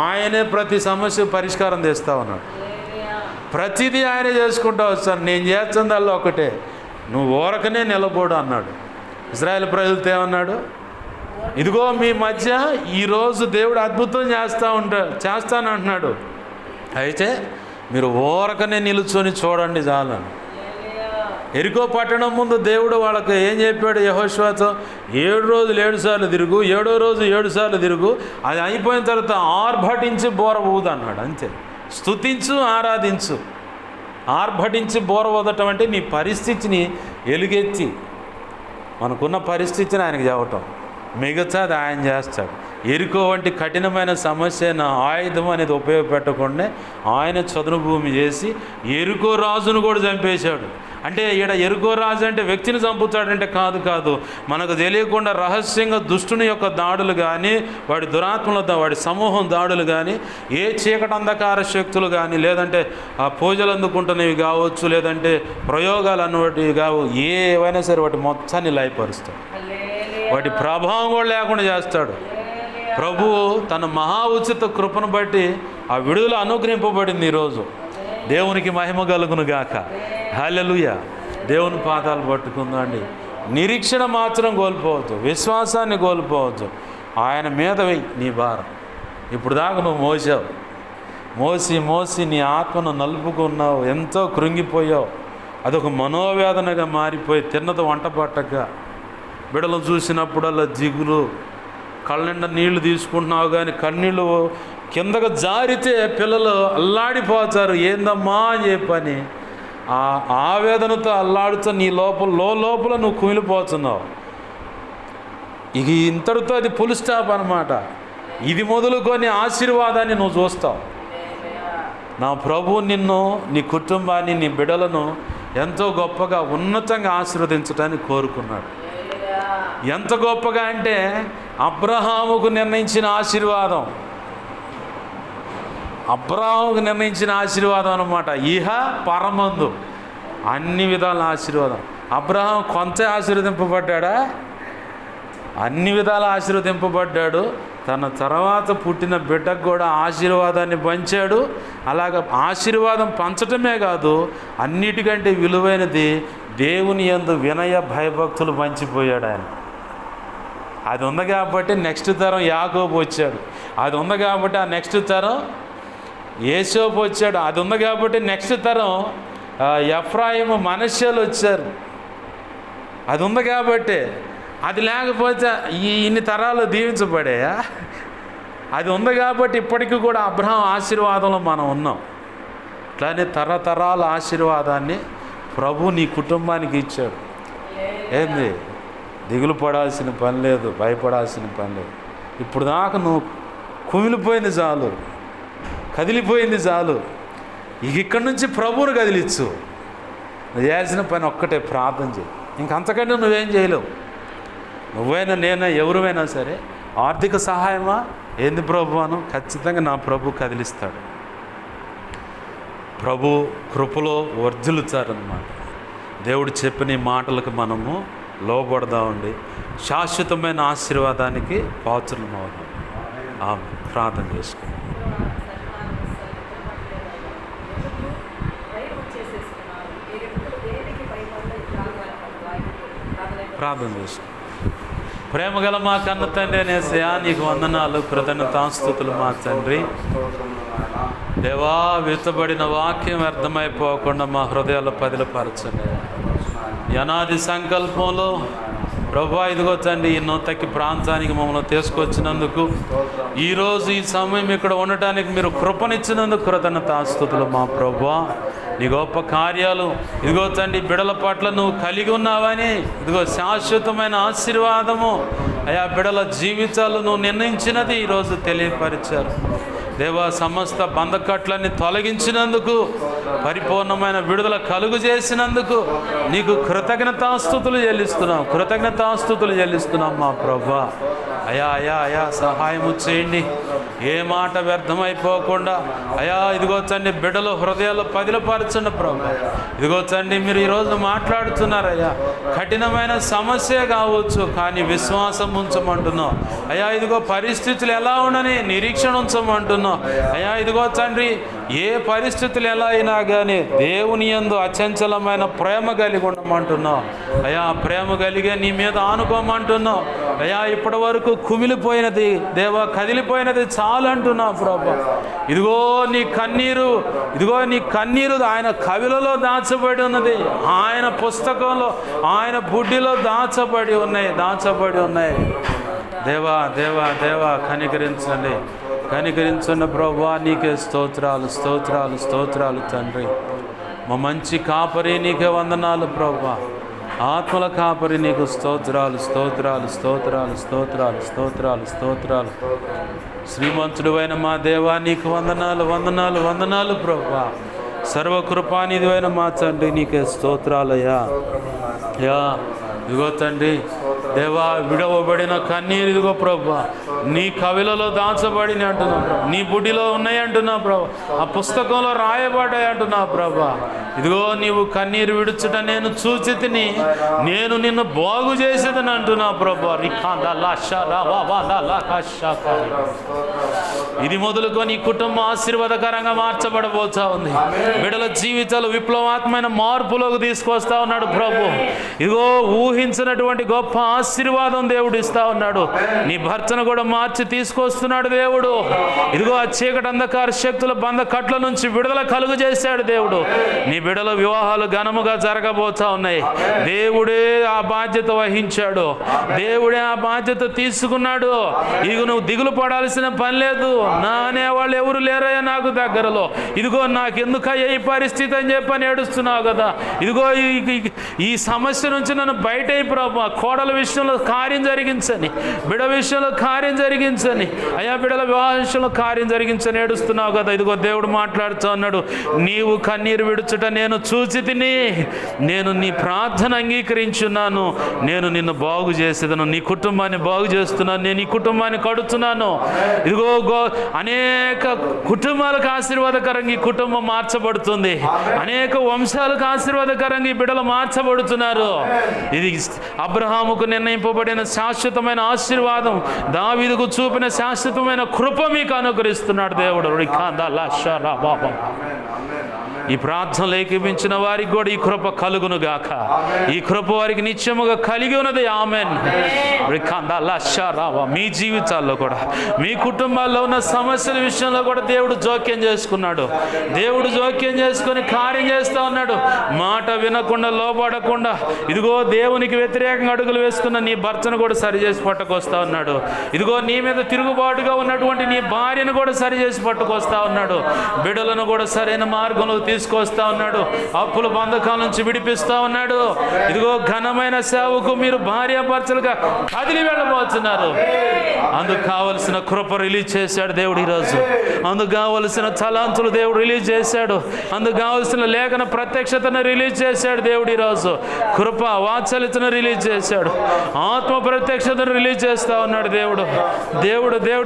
ఆయనే ప్రతి సమస్య పరిష్కారం తెస్తా ఉన్నాడు. ప్రతిదీ ఆయనే చేసుకుంటా వస్తాను. నేను చేస్తుందల్లా ఒకటే, నువ్వు ఊరకనే నిలబడు అన్నాడు. ఇశ్రాయేలు ప్రజలతో ఏమన్నాడు? ఇదిగో మీ మధ్య ఈరోజు దేవుడు అద్భుతం చేస్తానంటున్నాడు, అయితే మీరు ఊరకనే నిలుచొని చూడండి చాలని. ఎరికో పట్టణం ముందు దేవుడు వాళ్ళకి ఏం చెప్పాడు? యెహోషువతో 7 రోజులు 7 సార్లు తిరుగు, 7వ రోజు 7 సార్లు తిరుగు, అది అయిపోయిన తర్వాత ఆర్భటించి బోర ఊదు అన్నాడు. అంతే. స్తుతించు, ఆరాధించు. ఆర్భటించి బోర ఊదటం అంటే నీ పరిస్థితిని ఎలుగెత్తి మనకున్న పరిస్థితిని ఆయనకు చెప్పటం, మిగతాది ఆయన చేస్తాడు. ఎరుకో వంటి కఠినమైన సమస్య నా ఆయుధం అనేది ఉపయోగపెట్టకుండా ఆయన చదును భూమి చేసి ఎరుకో రాజును కూడా చంపేశాడు. అంటే ఈడ ఎరుకో రాజు అంటే వ్యక్తిని చంపుతాడంటే కాదు, మనకు తెలియకుండా రహస్యంగా దుష్టుని యొక్క దాడులు కానీ, వాడి దురాత్మల వాడి సమూహం దాడులు కానీ, ఏ చీకటి అంధకార శక్తులు కానీ, లేదంటే ఆ పూజలు అందుకుంటున్నవి కావచ్చు, లేదంటే ప్రయోగాలు అన్నటివి కావు, ఏవైనా సరే వాటి మొత్తాన్ని లయపరుస్తాడు. వాటి ప్రభావం కూడా లేకుండా చేస్తాడు. ప్రభువు తన మహా ఉచిత కృపను బట్టి ఆ విడుదల అనుగ్రహింపబడింది. ఈరోజు దేవునికి మహిమ కలుగును గాక. హల్లెలూయా. దేవుని పాదాలు పట్టుకుందండి. నిరీక్షణ మాత్రం కోల్పోవద్దు, విశ్వాసాన్ని కోల్పోవద్దు. ఆయన మీద వెయ్యి నీ భారం. ఇప్పుడు దాకా నువ్వు మోసావు, మోసి నీ ఆత్మను నలుపుకున్నావు, ఎంతో కృంగిపోయావు. అదొక మనోవేదనగా మారిపోయి తిన్నది వంట పట్టక, బిడలు చూసినప్పుడల్లా దిగులు, కళ్ళ నిండా నీళ్లు తీసుకుంటున్నావు కానీ కన్నీళ్ళు కిందకు జారితే పిల్లలు అల్లాడిపోతారు. ఏందమ్మా అని చెప్పని ఆ ఆవేదనతో అల్లాడుతూ నీ లోపల నువ్వు కుమిలిపోతున్నావు. ఇక ఇంతటితో అది ఫుల్ స్టాప్ అన్నమాట. ఇది మొదలుకొని ఆశీర్వాదాన్ని నువ్వు చూస్తావు. నా ప్రభువు నిన్ను, నీ కుటుంబాన్ని, నీ బిడ్డలను ఎంతో గొప్పగా ఉన్నతంగా ఆశీర్వదించడానికి కోరుకున్నాడు. ఎంత గొప్పగా అంటే అబ్రహాముకు నిర్ణయించిన ఆశీర్వాదం, అబ్రహాముకు నిర్ణయించిన ఆశీర్వాదం అన్నమాట. ఇహ పరమందు అన్ని విధాల ఆశీర్వాదం. అబ్రహాం కొంత ఆశీర్వదింపబడ్డా? అన్ని విధాల ఆశీర్వదింపబడ్డాడు. తన తర్వాత పుట్టిన బిడ్డకు కూడా ఆశీర్వాదాన్ని పంచాడు. అలాగ ఆశీర్వాదం పంచటమే కాదు, అన్నిటికంటే విలువైనది దేవుని యందు వినయ భయభక్తులు పంచిపోయాడు ఆయన. అది ఉంది కాబట్టి నెక్స్ట్ తరం యాకోబు వచ్చాడు. అది ఉంది కాబట్టి ఆ నెక్స్ట్ తరం యేసోపు వచ్చాడు. అది ఉంది కాబట్టి నెక్స్ట్ తరం ఎఫ్రాయిము, మనష్షేలు వచ్చారు. అది ఉంది కాబట్టి. అది లేకపోతే ఇన్ని తరాలు దీవించబడాయా? అది ఉంది కాబట్టి ఇప్పటికీ కూడా అబ్రహాం ఆశీర్వాదంలో మనం ఉన్నాం. అట్లానే తరతరాల ఆశీర్వాదాన్ని ప్రభు నీ కుటుంబానికి ఇచ్చాడు. ఏంది, దిగులు పడాల్సిన పని లేదు, భయపడాల్సిన పని లేదు. ఇప్పుడు దాకా నువ్వు కుమిలిపోయింది చాలు, కదిలిపోయింది చాలు. ఇక్కడి నుంచి ప్రభువును కదిలిచ్చు. నువ్వు చేయాల్సిన పని ఒక్కటే, ప్రార్థన చేయి. ఇంకంతకంటే నువ్వేం చేయలేవు. నువ్వైనా నేనా ఎవరువైనా సరే ఆర్థిక సహాయమా ఏంది ప్రభు అను, ఖచ్చితంగా నా ప్రభు కదిలిస్తాడు. ప్రభు కృపలో వర్ధిల్లుతారన్నమాట. దేవుడు చెప్పిన ఈ మాటలకు మనము లోబడదామండి. శాశ్వతమైన ఆశీర్వాదానికి పాత్రలం అవుదాం. ఆమె ప్రార్థన చేసుకుందాం. ప్రార్థన చేసుకుందాం. ప్రేమగల మా కన్న తండ్రి అనేసయా, నీకు వందనాలు, కృతజ్ఞతాస్తుతులు మా తండ్రి. దేవా, విత్తబడిన వాక్యం వ్యర్థమైపోకుండా మా హృదయాల్లో పదిలపరచండి. అనాది సంకల్పంలో ప్రభువా, ఇదిగో తండ్రి, ఈ నూతకి ప్రాంతానికి మమ్మల్ని తీసుకొచ్చినందుకు, ఈరోజు ఈ సమయం ఇక్కడ ఉండటానికి మీరు కృపనిచ్చినందుకు కృతజ్ఞతాస్తుతులు మా ప్రభువా. నీ గొప్ప కార్యాలు ఇదిగో తండ్రి బిడల పట్ల నువ్వు కలిగి ఉన్నావని, ఇదిగో శాశ్వతమైన ఆశీర్వాదము అయా బిడల జీవితాలు నువ్వు నిర్ణయించినది ఈరోజు తెలియపరిచారు. దేవా, సమస్త బంధకట్లన్నీ తొలగించినందుకు, పరిపూర్ణమైన విడుదల కలుగు చేసినందుకు నీకు కృతజ్ఞతాస్తుతులు చెల్లిస్తున్నాం మా ప్రభువా. అయా అయా అయా సహాయము చేయండి. ఏ మాట వ్యర్థమైపోకుండా అయా ఇదిగో తండ్రి బిడ్డలు హృదయాలు పదిలపరచండి ప్రభు. ఇదిగో తండ్రి, మీరు ఈరోజు మాట్లాడుతున్నారయ్యా. కఠినమైన సమస్య కావచ్చు, కానీ విశ్వాసం ఉంచమంటున్నావు అయా. ఇదిగో పరిస్థితులు ఎలా ఉండని నిరీక్షణ ఉంచమంటున్నావు అయా. ఇదిగో తండ్రి, ఏ పరిస్థితులు ఎలా అయినా కానీ దేవుని యందు అచంచలమైన ప్రేమ కలిగి ఉండమంటున్నావు అయా. ప్రేమ కలిగే నీ మీద ఆనుకోమంటున్నావు అయా. ఇప్పటి వరకు కుమిలిపోయినది దేవా, కదిలిపోయినది చాలు అంటున్నావు ప్రభు. ఇదిగో నీ కన్నీరు ఆయన కవిలలో దాచబడి ఉన్నది, ఆయన పుస్తకంలో, ఆయన బుడ్డిలో దాచబడి ఉన్నాయి. దేవా దేవా దేవా, కనికరించండి ప్రభువా. నీకే స్తోత్రాలు తండ్రి. మా మంచి కాపరి నీకే వందనాలు ప్రభువా. ఆత్మల కాపరి నీకు స్తోత్రాలు. శ్రీమంతుడు అయిన మా దేవా, నీకు వందనాలు ప్రభువా. సర్వకృపానిధివైన మా తండ్రి నీకే స్తోత్రాలయ్యా. యా ఇదిగో తండ్రి దేవా, విడవబడిన కన్నీరు ఇదిగో ప్రభా నీ కవిలలో దాచబడిన అంటున్నావు ప్రభా, నీ బుడ్డిలో ఉన్నాయి అంటున్నావు ప్రభా, ఆ పుస్తకంలో రాయబడ్డాయి అంటున్నావు ప్రభా. ఇదిగో నీవు కన్నీరు విడుచుట నేను చూచి తిని నేను నిన్ను బాగు చేసేదని అంటున్నావు ప్రభా. ఇది మొదలుకొని కుటుంబం ఆశీర్వాదకరంగా మార్చబడబోతా ఉంది. బిడ్డల జీవితాలు విప్లవాత్మైన మార్పులోకి తీసుకొస్తా ఉన్నాడు ప్రభు. ఇదిగో ఊహించినటువంటి గొప్ప ఆశీర్వాదం దేవుడు ఇస్తా ఉన్నాడు. నీ భర్తను కూడా మార్చి తీసుకొస్తున్నాడు దేవుడు. ఇదిగో ఆ చీకటి అంధకార శక్తుల బంధ కట్ల నుంచి విడుదల కలుగు చేశాడు దేవుడు. నీ బిడ్డల వివాహాలు ఘనముగా జరగబోతా ఉన్నాయి. దేవుడే ఆ బాధ్యత వహించాడు, దేవుడే ఆ బాధ్యత తీసుకున్నాడు. ఇక నువ్వు దిగులు పడాల్సిన పని లేదు. నా అనేవాళ్ళు ఎవరు లేరయ్యా నాకు దగ్గరలో. ఇదిగో నాకెందుకయ్యా ఈ పరిస్థితి అని చెప్పని ఏడుస్తున్నావు కదా. ఇదిగో ఈ సమస్య నుంచి నన్ను బయట ప్రభా, కోడల విషయంలో కార్యం జరిగించని, బిడ్డ విషయంలో కార్యం జరిగించని, అయ్యా బిడ్డల వివాహ విషయంలో కార్యం జరిగించని ఏడుస్తున్నావు కదా. ఇదిగో దేవుడు మాట్లాడుతూ అన్నాడు, నీవు కన్నీరు విడుచుట నేను చూచి తిని నేను నీ ప్రార్థన అంగీకరించున్నాను, నేను నిన్ను బాగు చేసేదను, నీ కుటుంబాన్ని బాగు చేస్తున్నాను, నేను ఈ కుటుంబాన్ని కడుతున్నాను. ఇదిగో అనేక కుటుంబాలకు ఆశీర్వాదకరంగా ఈ కుటుంబం మార్చబడుతుంది. అనేక వంశాలకు ఆశీర్వాదకరంగా ఈ బిడ్డలు మార్చబడుతున్నారు. ఇది అబ్రహాముకు నిర్ణయింపబడిన శాశ్వతమైన ఆశీర్వాదం, దావీదుకు చూపిన శాశ్వతమైన కృప మీకు అనుగ్రహిస్తున్నాడు దేవుడు. ఈ ప్రార్థనలు ఏకీపించిన వారికి కూడా ఈ కృప కలుగును గాక. ఈ కృప వారికి నిత్యముగా కలిగి ఉన్నది. ఆమెన్. మీ జీవితాల్లో కూడా, మీ కుటుంబాల్లో ఉన్న సమస్యల విషయంలో కూడా దేవుడు జోక్యం చేసుకున్నాడు. దేవుడు జోక్యం చేసుకొని కార్యం చేస్తూ ఉన్నాడు. మాట వినకుండా, లోపడకుండా, ఇదిగో దేవునికి వ్యతిరేకంగా అడుగులు వేస్తున్న నీ భర్తను కూడా సరిచేసి పట్టుకొస్తా ఉన్నాడు. ఇదిగో నీ మీద తిరుగుబాటుగా ఉన్నటువంటి నీ భార్యను కూడా సరిచేసి పట్టుకొస్తా ఉన్నాడు. బిడ్డలను కూడా సరైన మార్గంలో తీసుకొస్తా ఉన్నాడు. అప్పుల బంధకాల నుంచి విడిపిస్తా ఉన్నాడు. ఇదిగో ఘనమైన సేవకు మీరు భార్యాభర్తలుగా కదిలి వెళ్ళబోతున్నారు. అందుకు కావలసిన కృప రిలీజ్ చేశాడు దేవుడు ఈరోజు. అందుకు కావలసిన తలాంతులు దేవుడు రిలీజ్ చేశాడు. అందుకు కావలసిన లేఖన ప్రత్యక్షతను రిలీజ్ చేశాడు దేవుడు ఈరోజు. కృప వాత్సల్యతను రిలీజ్ చేశాడు. ఆత్మ ప్రత్యక్షతను రిలీజ్ చేస్తా ఉన్నాడు దేవుడు.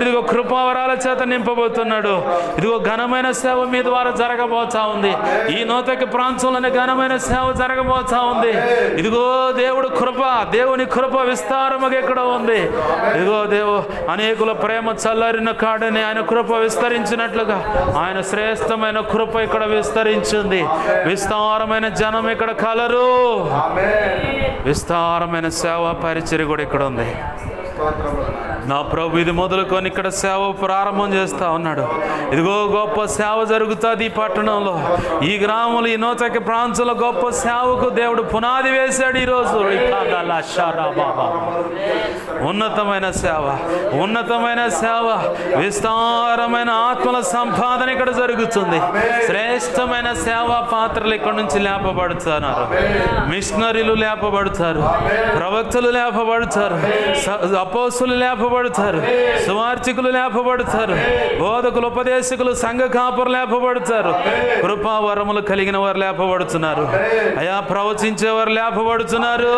ఇదిగో కృపావరాల చేత నింపబోతున్నాడు. ఇదిగో ఘనమైన సేవ మీ ద్వారా జరగబోతా ఉంది. ఈ నూతన ప్రాంతంలోనే ఘనమైన సేవ జరగబోతా ఉంది. ఇదిగో దేవుని కృప విస్తారముగా ఇక్కడ ఉంది. ఇదిగో అనేకుల ప్రేమ చల్లారిన కాడని ఆయన కృప విస్తరించినట్లుగా ఆయన శ్రేష్టమైన కృప ఇక్కడ విస్తరించింది. విస్తారమైన జనం ఇక్కడ కలరు. విస్తారమైన సేవ పరిచర్య కూడా ఇక్కడ ఉంది. నా ప్రభు ఇది మొదలుకొని ఇక్కడ సేవ ప్రారంభం చేస్తా ఉన్నాడు. ఇదిగో గొప్ప సేవ జరుగుతుంది ఈ పట్టణంలో, ఈ గ్రామంలో, ఈ నూతన ప్రాంతంలో గొప్ప సేవకు దేవుడు పునాది వేశాడు ఈరోజు. ఉన్నతమైన సేవ, విస్తారమైన ఆత్మల సంపాదన ఇక్కడ జరుగుతుంది. శ్రేష్టమైన సేవా పాత్రలు ఇక్కడ నుంచి లేపబడుతున్నారు. మిషనరీలు లేపబడతారు, ప్రవక్తలు లేపబడతారు, అపోస్తులు లేపబడతారు, సువార్తికులు లేపబడతారు, బోధకులు, ఉపదేశకులు, సంఘ కాపరులు లేపబడతారు. కృపావరములు కలిగిన వారు లేపబడుతున్నారు. అయా ప్రవచించేవారు లేపబడుతున్నారు.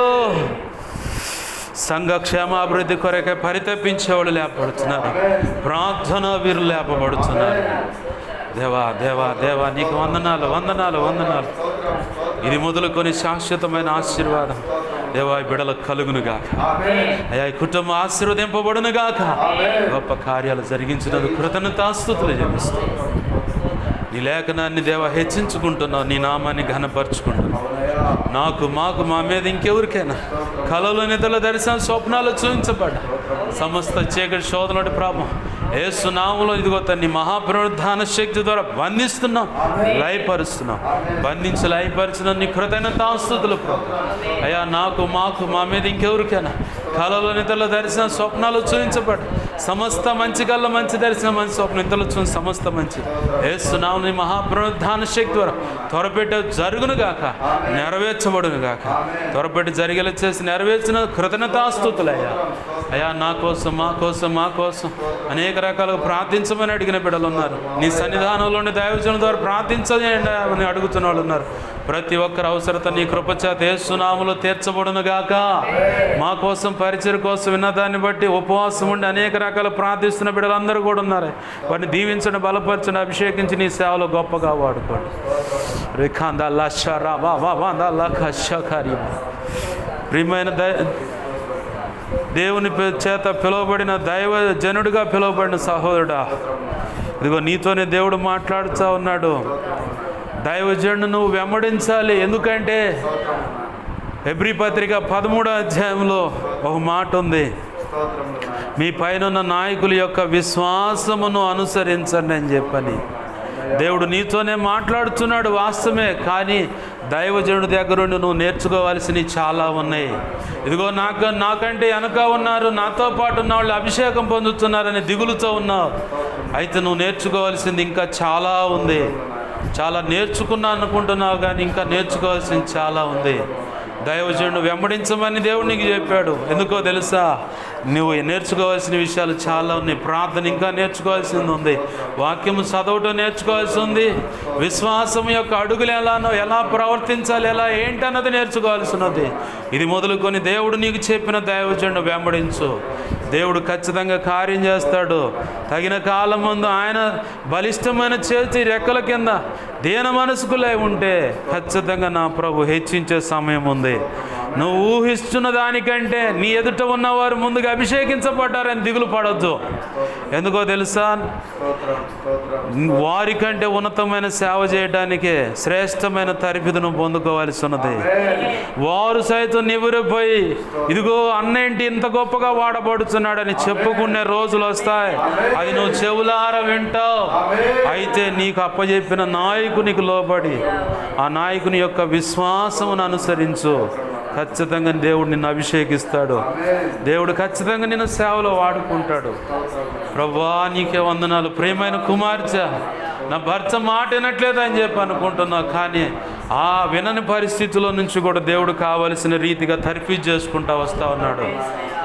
సంఘ క్షేమాభివృద్ధి కొరకే పరితపించేవాళ్ళు లేపబడుతున్నారు. ప్రార్థన వీరు లేపబడుతున్నారు. దేవా నీకు వందనాలు. ఇది మొదలుకొని శాశ్వతమైన ఆశీర్వాదం దేవా బిడ్డలకు కలుగును గాక. అయ్యా ఈ కుటుంబం ఆశీర్వదింపబడును గాక. గొప్ప కార్యాలు జరిగించినందుకు కృతజ్ఞతాస్తుతులు చెల్లిస్తూ నీ లేఖనాన్ని దేవా హెచ్చించుకుంటున్నావు, నీ నామాన్ని ఘనపరుచుకుంటున్నావు. మాకు మా మీద ఇంకెవరికైనా కలలు, నిద్రల దర్శన స్వప్నాలు చూపించబడ్డా సమస్త చీకటి శోధనటి ప్రాబ్లం యేసు నామములో ఇదిగో తన్ని మహాపునరుద్ధాన శక్తి ద్వారా బంధిస్తున్నాం, లయపరుస్తున్నాం. లయపరిచిన నీ కృతజ్ఞతాస్తుతులు అయ్యా. మాకు మా మీద ఇంకెవరికైనా కళలో నిద్రలో దర్శన స్వప్నాలు చూపించబడ్డ సమస్త మంచి కళ్ళ మంచి దర్శనం, మంచి స్వప్న నిద్రలు చూసి సమస్త మంచి యేసు నామములో మహాపునరుద్ధాన శక్తి ద్వారా త్వరపెట్టి జరుగును గాక, నెరవేర్చబడును గాక. త్వరపెట్టి జరిగేలా చేసి నెరవేర్చిన కృతజ్ఞతాస్తుతులయ్యా. అయ్యా నా కోసం, మా కోసం, మా కోసం అనేక రకాలుగా ప్రార్థించమని అడిగిన బిడ్డలు ఉన్నారు. నీ సన్నిధానంలోని దైవజనుల ద్వారా ప్రార్థించని అడుగుతున్న వాళ్ళు ఉన్నారు. ప్రతి ఒక్కరి అవసరత నీ కృపచేత యేసు నామములో తీర్చబడును గాక. మా కోసం, పరిచయం కోసం విన్నదాన్ని బట్టి ఉపవాసం ఉండి అనేక రకాల ప్రార్థిస్తున్న బిడ్డలందరూ కూడా ఉన్నారు. వారిని దీవించండి, బలపరచండి, అభిషేకించి నీ సేవలో గొప్పగా వాడుకోండి. ప్రియమైన దేవుని చేత పిలువబడిన దైవ జనుడిగా పిలువబడిన సహోదరుడా, ఇదిగో నీతోనే దేవుడు మాట్లాడుతూ ఉన్నాడు. దైవజనుడు నువ్వు వెంబడించాలి. ఎందుకంటే హెబ్రీ పత్రిక 13వ అధ్యాయంలో ఒక మాట ఉంది, మీ పైన నాయకుల యొక్క విశ్వాసమును అనుసరించండి అని చెప్పని దేవుడు నీతోనే మాట్లాడుతున్నాడు. వాస్తవమే, కానీ దైవజనుడి దగ్గర నుండి నువ్వు నేర్చుకోవాల్సినవి చాలా ఉన్నాయి. ఇదిగో నాకంటే వెనక ఉన్నారు, నాతో పాటు ఉన్న వాళ్ళు అభిషేకం పొందుతున్నారని దిగులుతో ఉన్నావు. అయితే నువ్వు నేర్చుకోవాల్సింది ఇంకా చాలా ఉంది. చాలా నేర్చుకున్నా అనుకుంటున్నావు, కానీ ఇంకా నేర్చుకోవాల్సింది చాలా ఉంది. దైవజనుడు వెంబడించమని దేవుడు నీకు చెప్పాడు. ఎందుకో తెలుసా, నువ్వు నేర్చుకోవాల్సిన విషయాలు చాలా ఉన్నాయి. ప్రార్థన ఇంకా నేర్చుకోవాల్సింది ఉంది. వాక్యము చదవటం నేర్చుకోవాల్సి ఉంది. విశ్వాసం యొక్క అడుగులు ఎలా ప్రవర్తించాలి, ఎలా ఏంటన్నది నేర్చుకోవాల్సి ఉన్నది. ఇది మొదలుకొని దేవుడు నీకు చెప్పిన దైవజనుడు వెంబడించు. దేవుడు ఖచ్చితంగా కార్యం చేస్తాడు. తగిన కాలం ముందు ఆయన బలిష్టమైన చేతి రెక్కల కింద దీన మనసుకులై ఉంటే ఖచ్చితంగా నా ప్రభు హెచ్చించే సమయం ఉంది. నువ్వు ఊహిస్తున్న దానికంటే నీ ఎదుట ఉన్నవారు ముందుగా అభిషేకించబడ్డారని దిగులు పడొద్దు. ఎందుకో తెలుసా, వారికంటే ఉన్నతమైన సేవ చేయడానికే శ్రేష్టమైన తరఫిదును పొందుకోవాల్సి ఉన్నది. వారు సైతం నివ్వెరపోయి ఇదిగో అన్నేంటి ఇంత గొప్పగా వాడబడుతున్నాడని చెప్పుకునే రోజులు వస్తాయి. అది నువ్వు చెవులార వింటావు. అయితే నీకు అప్పచెప్పిన నాయకునికి లోబడి ఆ నాయకుని యొక్క విశ్వాసమును అనుసరించు. ఖచ్చితంగా దేవుడు నిన్ను అభిషేకిస్తాడు. దేవుడు ఖచ్చితంగా నిన్ను సేవలో వాడుకుంటాడు. ప్రభువా నీకే వందనాలు. ప్రియమైన కుమార్తె, నా భర్త మాట వినట్లేదు అని చెప్పి అనుకుంటున్నావు, కానీ ఆ వినని పరిస్థితుల్లో నుంచి కూడా దేవుడు కావలసిన రీతిగా తర్ఫీదు చేసుకుంటా వస్తూ ఉన్నాడు.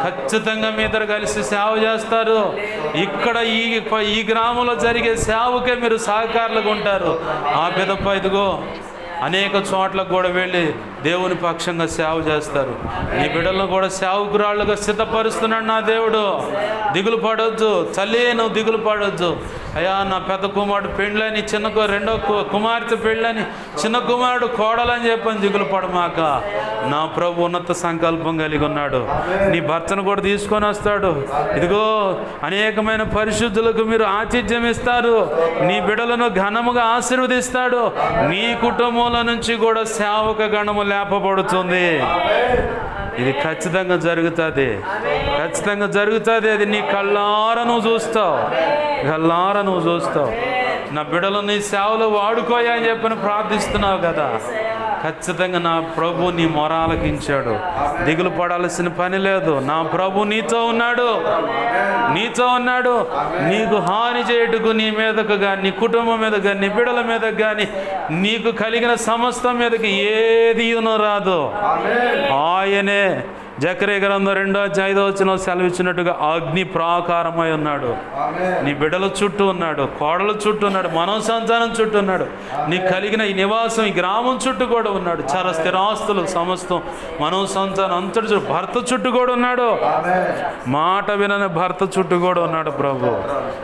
ఖచ్చితంగా మీ ఇద్దరు కలిసి సేవ చేస్తారు. ఇక్కడ ఈ గ్రామంలో జరిగే సేవకే మీరు సహకారులుగా ఉంటారు. ఆ పిదప ఇదిగో అనేక చోట్లకు కూడా వెళ్ళి దేవుని పక్షంగా సేవ చేస్తారు. నీ బిడ్డలను కూడా సేవకురాళ్ళుగా సిద్ధపరుస్తున్నాడు నా దేవుడు. దిగులు పడొద్దు తల్లి, నువ్వు దిగులు పడొద్దు. అయ్యా నా పెద్ద కుమారుడు పెళ్ళని, రెండో కుమార్తె పెళ్ళని, చిన్న కుమారుడు కోడలని చెప్పని దిగులు పడమాక. నా ప్రభు ఉన్నత సంకల్పం కలిగి ఉన్నాడు. నీ భర్తను కూడా తీసుకొని వస్తాడు. ఇదిగో అనేకమైన పరిశుద్ధులకు మీరు ఆతిథ్యం ఇస్తారు. నీ బిడ్డలను ఘనముగా ఆశీర్వదిస్తాడు. నీ కుటుంబంలో నుంచి కూడా సేవక గణము లేపబడుతుంది. ఇది ఖచ్చితంగా జరుగుతుంది, ఖచ్చితంగా జరుగుతుంది. అది నీ కళ్ళారా నువ్వు చూస్తావు, కళ్ళారా నువ్వు చూస్తావు. నా బిడ్డలు నీ సేవలో వాడుకోయా అని చెప్పని ప్రార్థిస్తున్నావు కదా. ఖచ్చితంగా నా ప్రభు నీ మొర ఆలకించాడు. దిగులు పడాల్సిన పని లేదు. నా ప్రభు నీతో ఉన్నాడు, నీతో ఉన్నాడు. నీకు హాని చేయుటకు నీ మీదకు కానీ, నీ కుటుంబం మీద కానీ, నీ బిడ్డల మీద కానీ, నీకు కలిగిన సమస్తం మీదకి ఏది రాదు. ఆయనే జకరియా గ్రంథం 2:5 సెలవిచ్చినట్టుగా అగ్ని ప్రాకారమై ఉన్నాడు. నీ బిడ్డల చుట్టూ ఉన్నాడు, కోడల చుట్టూ ఉన్నాడు, మనో సంతానం చుట్టూ ఉన్నాడు. నీకు కలిగిన ఈ నివాసం, ఈ గ్రామం చుట్టూ కూడా ఉన్నాడు. చాలా స్థిరాస్తులు సమస్తం, మనో సంతానం అంతటి చుట్టూ, భర్త చుట్టూ కూడా ఉన్నాడు. మాట వినని భర్త చుట్టూ కూడా ఉన్నాడు ప్రభు.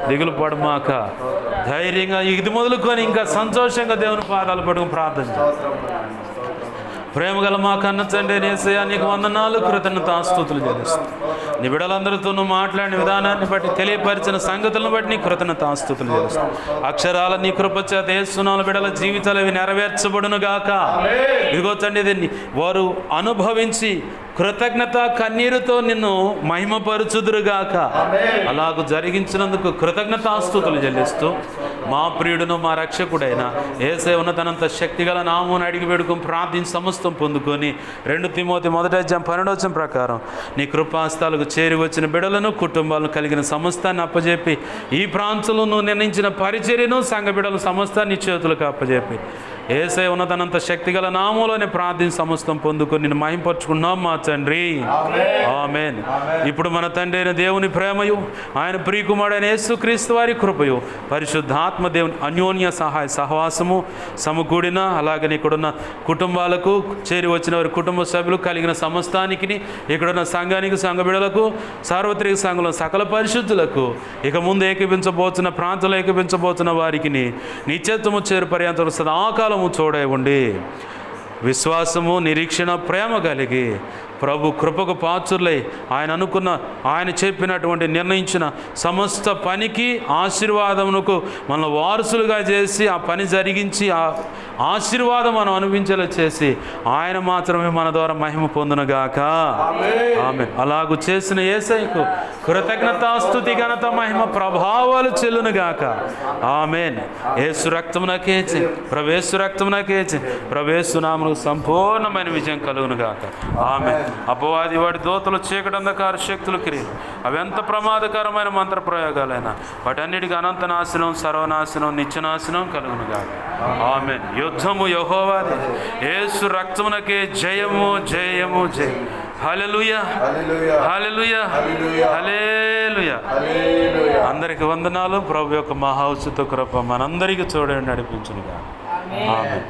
దిగులు పడమాక, ధైర్యంగా ఇది మొదలుకొని ఇంకా సంతోషంగా దేవుని పాదాలు పట్టుకుని ప్రార్థన. ప్రేమగల మా కన్న తండ్రి యేసయ్యా, నీకు వందనాలు, కృతజ్ఞతాస్తుతులు చెల్లిస్తాను. నీ బిడ్డలందరితో నువ్వు మాట్లాడిన విధానాన్ని బట్టి, తెలియపరిచిన సంగతులను బట్టి నీ కృతజ్ఞతాస్తుతులు చెల్లిస్తాను. అక్షరాల నీ కృపచేత యేసునామములో బిడ్డల జీవితాలు ఇవి నెరవేర్చబడును గాక. ఇదిగో తండ్రి, వారు అనుభవించి కృతజ్ఞత కన్నీరుతో నిన్ను మహిమపరచుదురుగాక. అలాగూ జరిగించినందుకు కృతజ్ఞతాస్తుతులు చెల్లిస్తూ మా ప్రియుడును మా రక్షకుడైన యేసయ్య ఉన్నతనంత శక్తిగల నామమును అడిగి వేడుకొని ప్రార్థించి సమస్తం పొందుకొని 2 తిమోతి 1:12 ప్రకారం నీ కృపాస్తాలకు చేరి వచ్చిన బిడలను, కుటుంబాలను కలిగిన సమస్తాన్ని అప్పజెప్పి, ఈ ప్రాంతంలో నువ్వు నిర్ణయించిన పరిచర్యను, సంఘ బిడలు సమస్తాన్ని చేతులకు అప్పజెప్పి, యేసయ్య ఉన్నతనంత శక్తిగల నామములోనే ప్రార్థన సమస్తం పొందుకొని నిన్ను మహింపరచుకున్నాం మా తండ్రి. ఆమేన్. ఇప్పుడు మన తండ్రి అయిన దేవుని ప్రేమయు, ఆయన ప్రియకుమారుడైన యేసుక్రీస్తు వారి కృపయు, పరిశుద్ధాత్మ దేవుని అన్యోన్య సహాయ సహవాసము సమకూడిన, అలాగని ఇక్కడున్న కుటుంబాలకు, చేరి వచ్చిన వారి కుటుంబ సభ్యులు, కలిగిన సమస్తానికి, ఇక్కడున్న సంఘానికి, సంఘ బిడ్డలకు, సార్వత్రిక సంఘంలో సకల పరిశుద్ధులకు, ఇక ముందు ఏకీపించబోతున్న ప్రాంతంలో ఏకీపించబోతున్న వారికి నిత్యత్వము చేరు పర్యంతం సదాకాలము తోడై ఉండి విశ్వాసము, నిరీక్షణ, ప్రేమ కలిగి ప్రభు కృపకు పాత్రులై ఆయన అనుకున్న, ఆయన చెప్పినటువంటి నిర్ణయించిన సమస్త పనికి, ఆశీర్వాదమునకు మన వారసులుగా చేసి ఆ పని జరిగించి ఆ ఆశీర్వాదం మనం అనుభవించేలా చేసి ఆయన మాత్రమే మన ద్వారా మహిమ పొందునుగాక. ఆమేన్. అలాగూ చేసిన యేసయ్యకు కృతజ్ఞతాస్తుతి, ఘనత, మహిమ, ప్రభావాలు చెల్లునుగాక. ఆమేన్. యేసు రక్తమునకేచి, ప్రవేశు రక్తమునకేచి, ప్రవేశు నామమునకు సంపూర్ణమైన విజయం కలుగునుగాక. ఆమేన్. అపవాది, వాడి దోతలు, చీకటి, అంధకార శక్తులు, క్రియలు, అవి ఎంత ప్రమాదకరమైన మంత్ర ప్రయోగాలైనా వాటన్నిటికీ అనంత నాశనం, సర్వనాశనం, నిత్యనాశనం కలుగునుగాక. ఆమేన్. యుద్ధము యెహోవాదే, యేసు రక్తమునకే జయము, జయము, జయం. హల్లెలూయా, హల్లెలూయా, హల్లెలూయా. అందరికి వందనాలు. ప్రభు యొక్క మహా ఉచిత కృప మనందరికీ చూడండి నడిపించునుగాక. ఆమేన్.